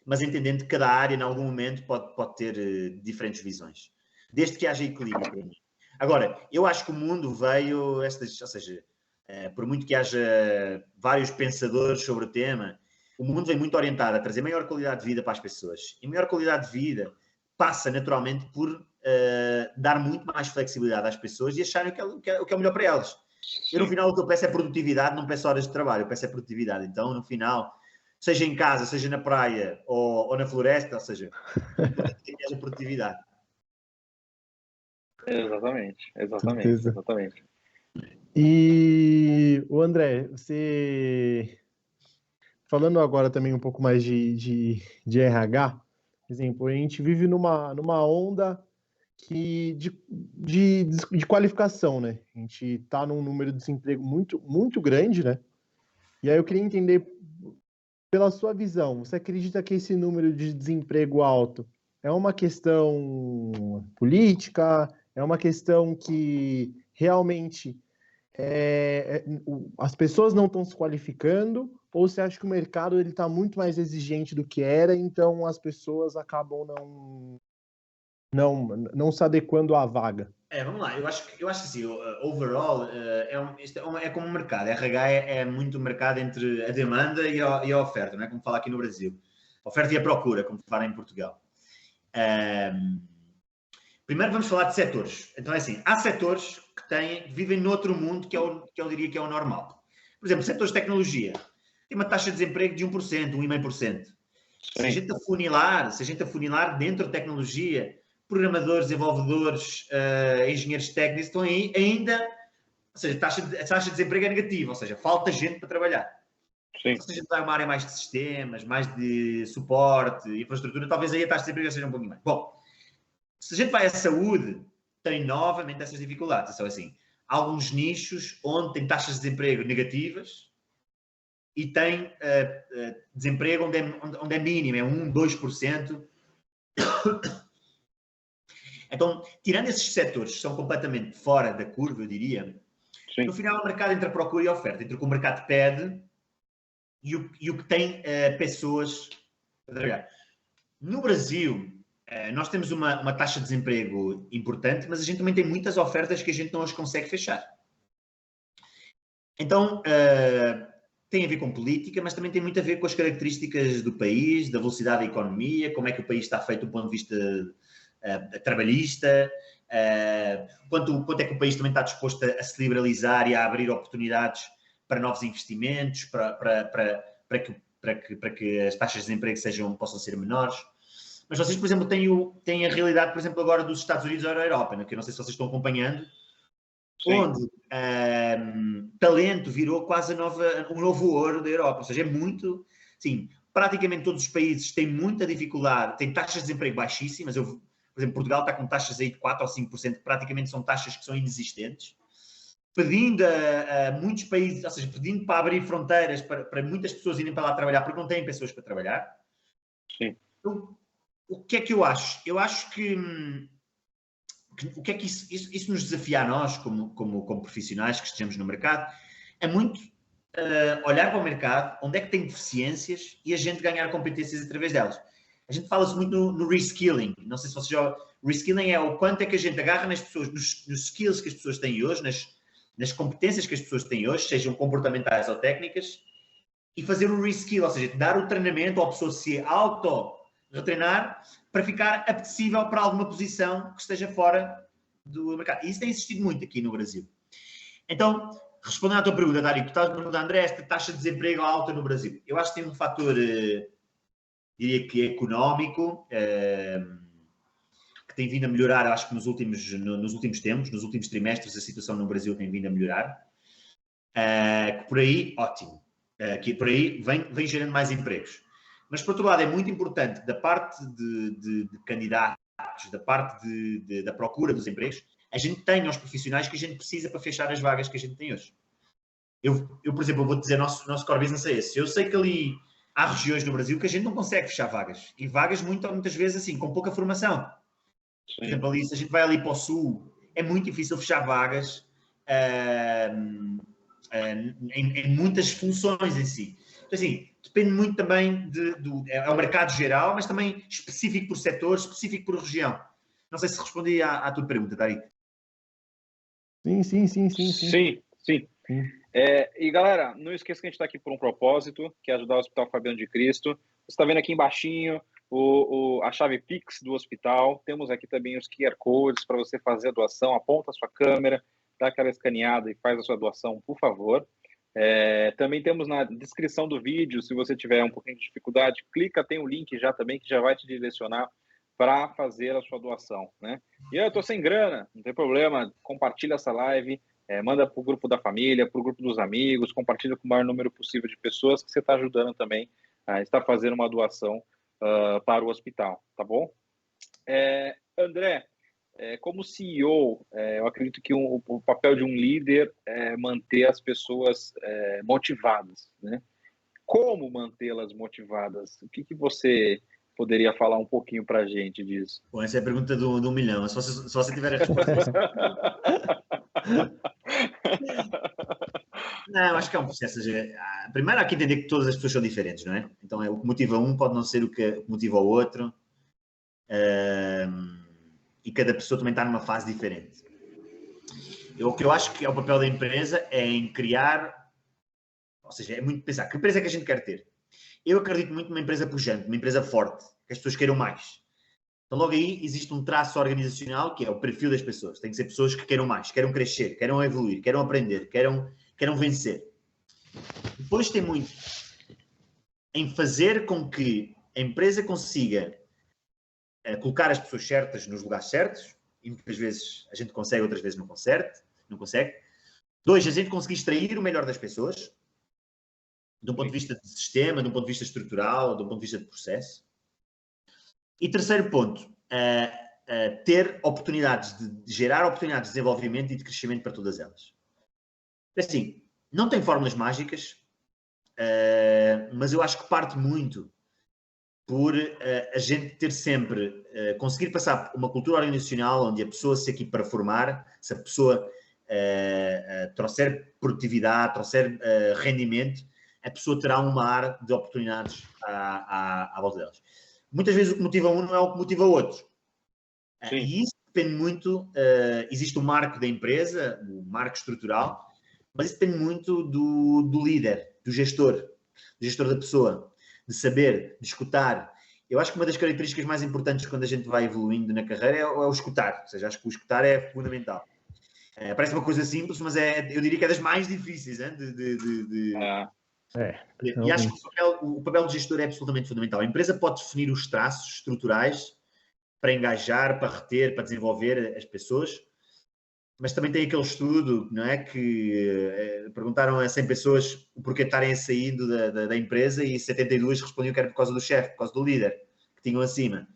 mas entendendo que cada área, em algum momento, pode ter diferentes visões. Desde que haja equilíbrio para mim. Agora, eu acho que o mundo veio, ou seja, por muito que haja vários pensadores sobre o tema, o mundo vem muito orientado a trazer maior qualidade de vida para as pessoas. E maior qualidade de vida passa naturalmente por dar muito mais flexibilidade às pessoas e acharem o que é o melhor para elas. Eu, no final, o que eu peço é produtividade, não peço horas de trabalho, eu peço é produtividade. Então, no final, seja em casa, seja na praia ou na floresta, ou seja, que haja produtividade. Exatamente. E o André, você falando agora também um pouco mais de RH, por exemplo, a gente vive numa onda de qualificação, né? A gente está num número de desemprego muito grande, né? E aí eu queria entender, pela sua visão, você acredita que esse número de desemprego alto é uma questão política? É uma questão que realmente as pessoas não estão se qualificando? Ou você acha que o mercado está muito mais exigente do que era, então as pessoas acabam não se adequando à vaga? Vamos lá, eu acho assim, overall, é como um mercado. RH é muito mercado entre a demanda e a oferta, não é? Como fala aqui no Brasil. A oferta e a procura, como fala em Portugal. Primeiro vamos falar de setores. Então é assim, há setores que vivem noutro mundo que eu diria que é o normal. Por exemplo, setores de tecnologia. Tem uma taxa de desemprego de 1%, 1,5%. Se a gente afunilar dentro de tecnologia, programadores, desenvolvedores, engenheiros técnicos estão aí ainda, ou seja, a taxa de desemprego é negativa, ou seja, falta gente para trabalhar. Sim. Se a gente vai uma área mais de sistemas, mais de suporte, infraestrutura, talvez aí a taxa de desemprego seja um pouquinho mais. Bom, se a gente vai à saúde, tem novamente essas dificuldades. Então, assim, há alguns nichos onde tem taxas de desemprego negativas e tem desemprego onde é mínimo, é 1%, 2%. Então, tirando esses setores que são completamente fora da curva, eu diria, Sim. No final é o mercado entre a procura e a oferta, entre o que o mercado pede e o que tem pessoas a trabalhar. No Brasil, nós temos uma taxa de desemprego importante, mas a gente também tem muitas ofertas que a gente não as consegue fechar. Então, tem a ver com política, mas também tem muito a ver com as características do país, da velocidade da economia, como é que o país está feito do ponto de vista trabalhista, quanto é que o país também está disposto a se liberalizar e a abrir oportunidades para novos investimentos, para que as taxas de desemprego possam ser menores. Mas vocês, por exemplo, têm a realidade, por exemplo, agora dos Estados Unidos ou da Europa, né? Que eu não sei se vocês estão acompanhando, sim, onde talento virou quase um novo ouro da Europa. Ou seja, é muito... Sim, praticamente todos os países têm muita dificuldade, têm taxas de desemprego baixíssimas. Por exemplo, Portugal está com taxas aí de 4 ou 5%, que praticamente são taxas que são inexistentes. Pedindo a muitos países, ou seja, pedindo para abrir fronteiras para muitas pessoas irem para lá trabalhar, porque não têm pessoas para trabalhar. Sim. Então, o que é que eu acho? Eu acho que o que é que isso nos desafia a nós, como profissionais que estejamos no mercado, é muito olhar para o mercado, onde é que tem deficiências e a gente ganhar competências através delas. A gente fala-se muito no reskilling. Não sei se vocês já... Reskilling é o quanto é que a gente agarra nas pessoas, nos skills que as pessoas têm hoje, nas competências que as pessoas têm hoje, sejam comportamentais ou técnicas, e fazer o reskill, ou seja, dar o treinamento ou a pessoa se auto-retreinar para ficar apetecível para alguma posição que esteja fora do mercado. E isso tem existido muito aqui no Brasil. Então, respondendo à tua pergunta, Dário, tu estás a perguntar, André, esta taxa de desemprego alta no Brasil. Eu acho que tem um fator, diria que económico, que tem vindo a melhorar, acho que nos últimos tempos, nos últimos trimestres, a situação no Brasil tem vindo a melhorar. Que por aí, ótimo. Que por aí vem gerando mais empregos. Mas, por outro lado, é muito importante, da parte de candidatos, da parte da procura dos empregos, a gente tenha os profissionais que a gente precisa para fechar as vagas que a gente tem hoje. Eu por exemplo, vou dizer, nosso core business é esse. Eu sei que ali há regiões no Brasil que a gente não consegue fechar vagas. E vagas muitas vezes assim, com pouca formação. Sim. Por exemplo, ali, se a gente vai ali para o sul, é muito difícil fechar vagas em muitas funções em si. Então, assim, depende muito também é o mercado geral, mas também específico por setor, específico por região. Não sei se respondi à tua pergunta, Dari. Sim. E galera, não esqueça que a gente está aqui por um propósito, que é ajudar o Hospital Fabiano de Cristo. Você está vendo aqui embaixinho a chave Pix do hospital. Temos aqui também os QR Codes para você fazer a doação. Aponta a sua câmera, dá aquela escaneada e faz a sua doação, por favor. Também temos na descrição do vídeo, se você tiver um pouquinho de dificuldade, clica, tem um link já também que já vai te direcionar para fazer a sua doação, né? E eu estou sem grana, não tem problema, compartilha essa live, manda para o grupo da família, para o grupo dos amigos, compartilha com o maior número possível de pessoas que você está ajudando também a estar fazendo uma doação para o hospital, tá bom? André, como CEO, eu acredito que o papel de um líder é manter as pessoas motivadas, né? Como mantê-las motivadas? O que você poderia falar um pouquinho para a gente disso? Bom, essa é a pergunta de 1 milhão. Se você tiver a resposta... Não, acho que é um processo. Primeiro há que entender que todas as pessoas são diferentes, não é? Então, o que motiva um pode não ser o que motiva o outro. E cada pessoa também está numa fase diferente. O que eu acho que é o papel da empresa é em criar... Ou seja, é muito pensar, que empresa é que a gente quer ter? Eu acredito muito numa empresa pujante, uma empresa forte, que as pessoas queiram mais. Então, logo aí, existe um traço organizacional que é o perfil das pessoas. Tem que ser pessoas que queiram mais, queiram crescer, queiram evoluir, queiram aprender, queiram vencer. Depois tem muito em fazer com que a empresa consiga colocar as pessoas certas nos lugares certos, e muitas vezes a gente consegue, outras vezes não consegue. 2, a gente conseguir extrair o melhor das pessoas, de um ponto de vista de sistema, de um ponto de vista estrutural, de um ponto de vista de processo. E terceiro ponto, ter oportunidades, de gerar oportunidades de desenvolvimento e de crescimento para todas elas. Assim, não tem fórmulas mágicas, mas eu acho que parte muito por a gente ter sempre, conseguir passar uma cultura organizacional onde a pessoa se aqui para formar, se a pessoa trouxer produtividade, trouxer rendimento, a pessoa terá um mar de oportunidades à volta delas. Muitas vezes o que motiva um não é o que motiva o outro. E isso depende muito, existe o marco da empresa, o marco estrutural, mas isso depende muito do líder, do gestor da pessoa, de saber, de escutar. Eu acho que uma das características mais importantes quando a gente vai evoluindo na carreira é o escutar. Ou seja, acho que o escutar é fundamental. Parece uma coisa simples, mas eu diria que é das mais difíceis, hein, E acho que o papel do gestor é absolutamente fundamental. A empresa pode definir os traços estruturais para engajar, para reter, para desenvolver as pessoas, mas também tem aquele estudo, não é, que perguntaram a 100 pessoas o porquê de estarem saindo da empresa e 72 respondiam que era por causa do chefe, por causa do líder que tinham acima.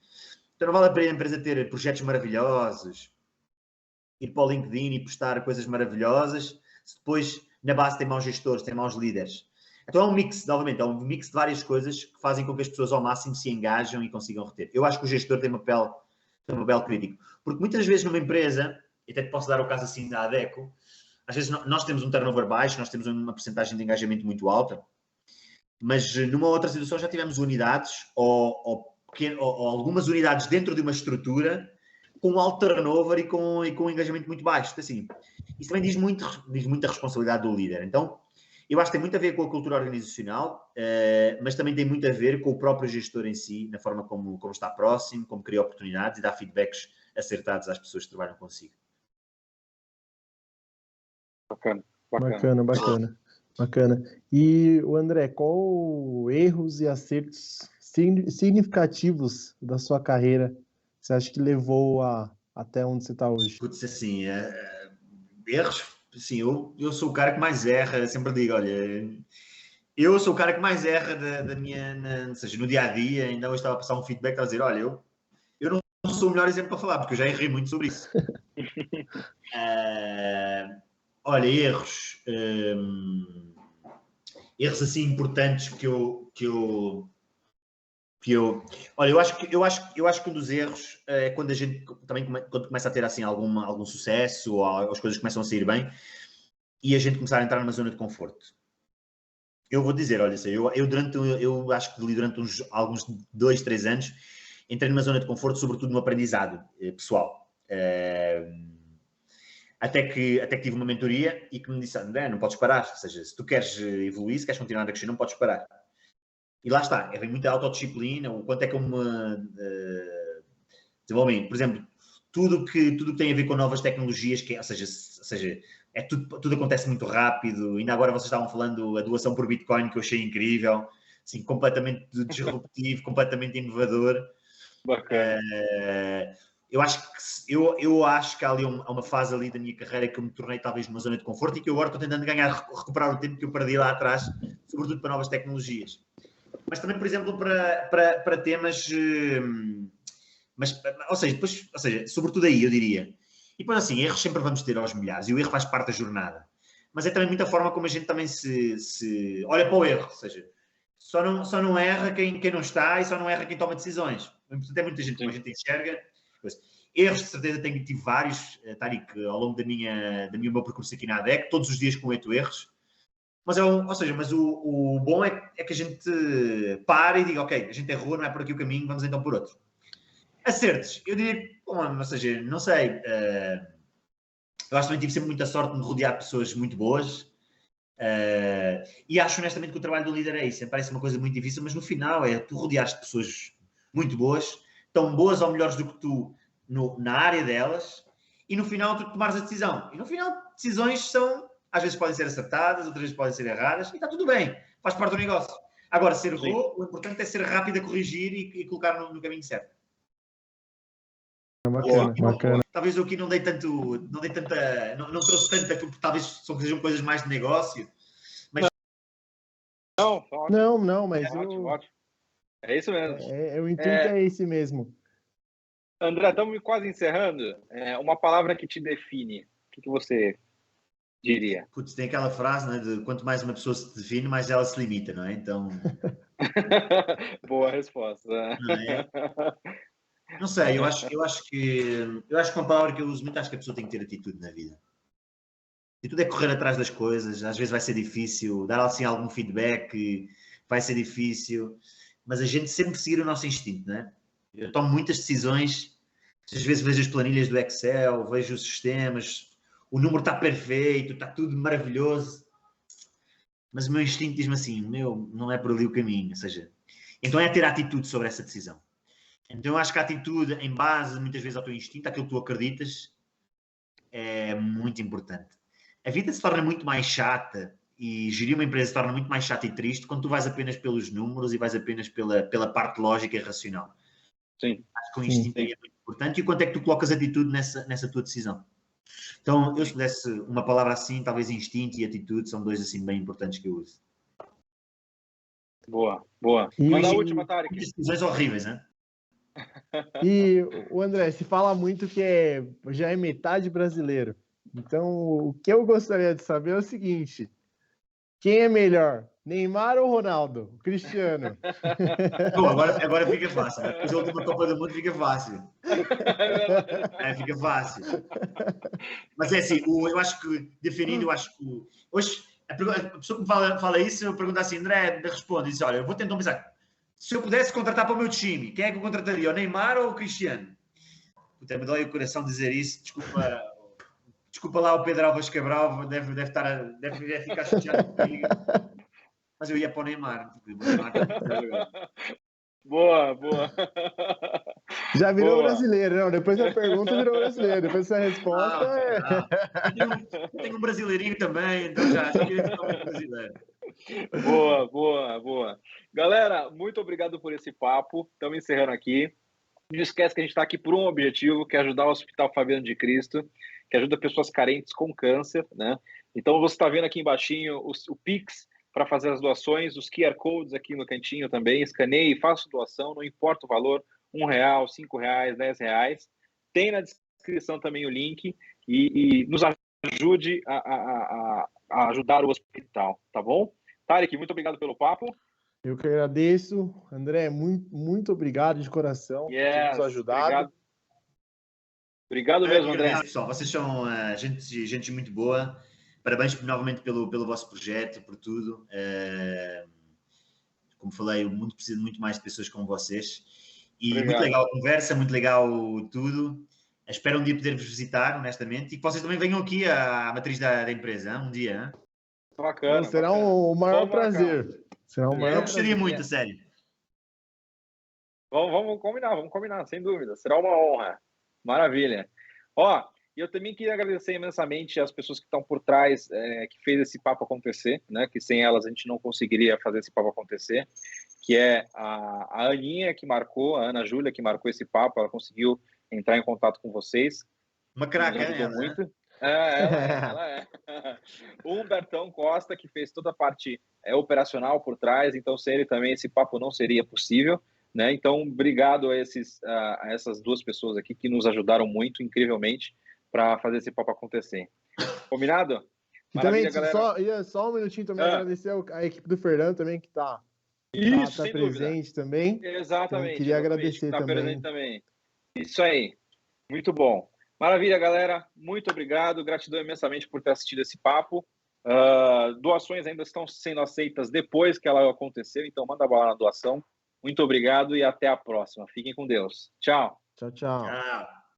Então não vale a pena a empresa ter projetos maravilhosos, ir para o LinkedIn e postar coisas maravilhosas, se depois na base tem maus gestores, tem maus líderes. Então é um mix, novamente, é um mix de várias coisas que fazem com que as pessoas ao máximo se engajam e consigam reter. Eu acho que o gestor tem um papel crítico. Porque muitas vezes numa empresa, e até te posso dar o caso assim da Adecco, às vezes nós temos um turnover baixo, nós temos uma percentagem de engajamento muito alta, mas numa outra situação já tivemos unidades ou algumas unidades dentro de uma estrutura com alto turnover e com um engajamento muito baixo. Assim, isso também diz muita responsabilidade do líder. Então, eu acho que tem muito a ver com a cultura organizacional, mas também tem muito a ver com o próprio gestor em si, na forma como está próximo, como cria oportunidades e dá feedbacks acertados às pessoas que trabalham consigo. Bacana. E o André, qual erros e acertos significativos da sua carreira você acha que levou até onde você está hoje? Putz, assim, erros, assim, eu sou o cara que mais erra, sempre digo, olha, eu sou o cara que mais erra da minha, ou seja, no dia a dia. Ainda hoje estava a passar um feedback a dizer, olha, eu não sou o melhor exemplo para falar, porque eu já errei muito sobre isso. Olha, erros assim importantes que eu olha, eu acho que um dos erros é quando a gente também quando começa a ter assim algum sucesso, ou as coisas começam a sair bem e a gente começar a entrar numa zona de conforto. Eu vou dizer, olha, eu acho que durante alguns 2, 3 anos entrei numa zona de conforto, sobretudo no aprendizado pessoal. Até que tive uma mentoria e que me disse, André, não podes parar. Ou seja, se tu queres evoluir, se queres continuar a crescer, não podes parar. E lá está, vem muita autodisciplina, o quanto é que eu me desenvolvi. Por exemplo, tudo que tem a ver com novas tecnologias, ou seja, tudo acontece muito rápido. Ainda agora vocês estavam falando a doação por Bitcoin, que eu achei incrível, assim, completamente disruptivo, completamente inovador. Bacana. Eu acho que há ali uma fase ali da minha carreira que eu me tornei talvez numa zona de conforto e que eu agora estou tentando recuperar o tempo que eu perdi lá atrás, sobretudo para novas tecnologias. Mas também, por exemplo, para temas... ou seja, sobretudo aí, eu diria. E depois, assim, erros sempre vamos ter aos milhares. E o erro faz parte da jornada. Mas é também muita forma como a gente também se olha para o erro. Ou seja, só não erra quem não está e só não erra quem toma decisões. Portanto, é muita gente como a gente enxerga. Erros, de certeza, tive vários, Tariq, ao longo do meu percurso aqui na ADEC. Todos os dias cometo erros. Mas, mas o bom é que a gente para e diga, ok, a gente errou, não é por aqui o caminho, vamos então por outro. Acertos, eu diria, ou seja, não sei, eu acho que também tive sempre muita sorte de me rodear de pessoas muito boas e acho honestamente que o trabalho do líder é isso, parece uma coisa muito difícil, mas no final é tu rodeares de pessoas muito boas, tão boas ou melhores do que tu na área delas, e no final tu tomares a decisão. E no final, decisões às vezes podem ser acertadas, outras vezes podem ser erradas, e está tudo bem, faz parte do negócio. Agora, se errou, o importante é ser rápido a corrigir e colocar no caminho certo. Bacana. Talvez eu aqui não trouxe tanta, porque talvez sejam coisas mais de negócio. Mas... Não, mas ótimo. É isso mesmo. O intuito é esse mesmo. André, estamos quase encerrando. Uma palavra que te define. O que você diria? Putz, tem aquela frase, né, de quanto mais uma pessoa se define, mais ela se limita, não é? Então... Boa resposta. Não é? Não sei, eu acho que uma palavra que eu uso muito, acho que a pessoa tem que ter atitude na vida. Atitude é correr atrás das coisas, às vezes vai ser difícil, dar assim algum feedback, vai ser difícil, mas a gente sempre seguir o nosso instinto, não é? Eu tomo muitas decisões, às vezes vejo as planilhas do Excel, vejo os sistemas, o número está perfeito, está tudo maravilhoso, mas o meu instinto diz-me assim, não é por ali o caminho, ou seja, então é ter atitude sobre essa decisão. Então eu acho que a atitude em base, muitas vezes, ao teu instinto, àquilo que tu acreditas, é muito importante. A vida se torna muito mais chata e gerir uma empresa se torna muito mais chata e triste quando tu vais apenas pelos números e vais apenas pela parte lógica e racional. Sim. Acho que o instinto é muito importante. E quanto é que tu colocas atitude nessa tua decisão? Então, eu se pudesse uma palavra assim, talvez instinto e atitude são dois assim bem importantes que eu uso. Boa. Manda a última, Tariq. Decisões horríveis, né? E o André, se fala muito que já é metade brasileiro. Então, o que eu gostaria de saber é o seguinte: quem é melhor, Neymar ou Ronaldo? Cristiano? Bom, agora fica fácil, né? Depois da última Copa do Mundo fica fácil. Fica fácil. Mas é assim, eu acho que, definindo, hoje, a pessoa que me fala isso, eu pergunto assim, André, responde, diz, olha, eu vou pensar, se eu pudesse contratar para o meu time, quem é que eu contrataria, o Neymar ou o Cristiano? Puta, me dói o coração dizer isso. Desculpa lá o Pedro Alves Cabral, deve ficar chateado comigo. Mas eu ia para o Neymar. Porque o Neymar Boa, boa. Já virou Boa. brasileiro, não? Depois da pergunta virou brasileiro, depois da resposta Tenho um brasileirinho também, então já virei totalmente brasileiro. Boa. Galera, muito obrigado por esse papo. Estamos encerrando aqui. Não esquece que a gente está aqui por um objetivo, que é ajudar o Hospital Fabiano de Cristo, que ajuda pessoas carentes com câncer, né? Então você está vendo aqui embaixinho o Pix para fazer as doações, os QR Codes aqui no cantinho também. Escaneie e faça doação, não importa o valor, R$1, R$5, R$10. Tem na descrição também o link e nos ajude a ajudar o hospital, tá bom? Tarek, muito obrigado pelo papo. Eu que agradeço. André, muito obrigado de coração por ter nos ajudado. Obrigado mesmo, André. Pessoal, vocês são gente muito boa. Parabéns novamente pelo vosso projeto, por tudo. Como falei, o mundo precisa de muito mais de pessoas como vocês. E obrigado. Muito legal a conversa, muito legal tudo. Espero um dia poder-vos visitar, honestamente, e que vocês também venham aqui à matriz da empresa, hein? Um dia. Hein? Bacana. Será o maior prazer. Será o maior eu gostaria muito, sério. Vamos combinar, sem dúvida. Será uma honra. Maravilha. Ó, eu também queria agradecer imensamente as pessoas que estão por trás, que fez esse papo acontecer, né? Que sem elas a gente não conseguiria fazer esse papo acontecer. Que é a Aninha que marcou, a Ana Júlia que marcou esse papo, ela conseguiu entrar em contato com vocês. Uma craca, ajudou muito. Ela é. O Humbertão Costa, que fez toda a parte operacional por trás, então sem ele também esse papo não seria possível, né? Então, obrigado a essas duas pessoas aqui que nos ajudaram muito, incrivelmente, para fazer esse papo acontecer. Combinado? E também, só um minutinho também agradecer a equipe do Fernando também, que está presente também. Exatamente. Então, queria agradecer também. Isso aí. Muito bom. Maravilha, galera. Muito obrigado. Gratidão imensamente por ter assistido esse papo. Doações ainda estão sendo aceitas depois que ela aconteceu, então manda bala na doação. Muito obrigado e até a próxima. Fiquem com Deus. Tchau. Tchau.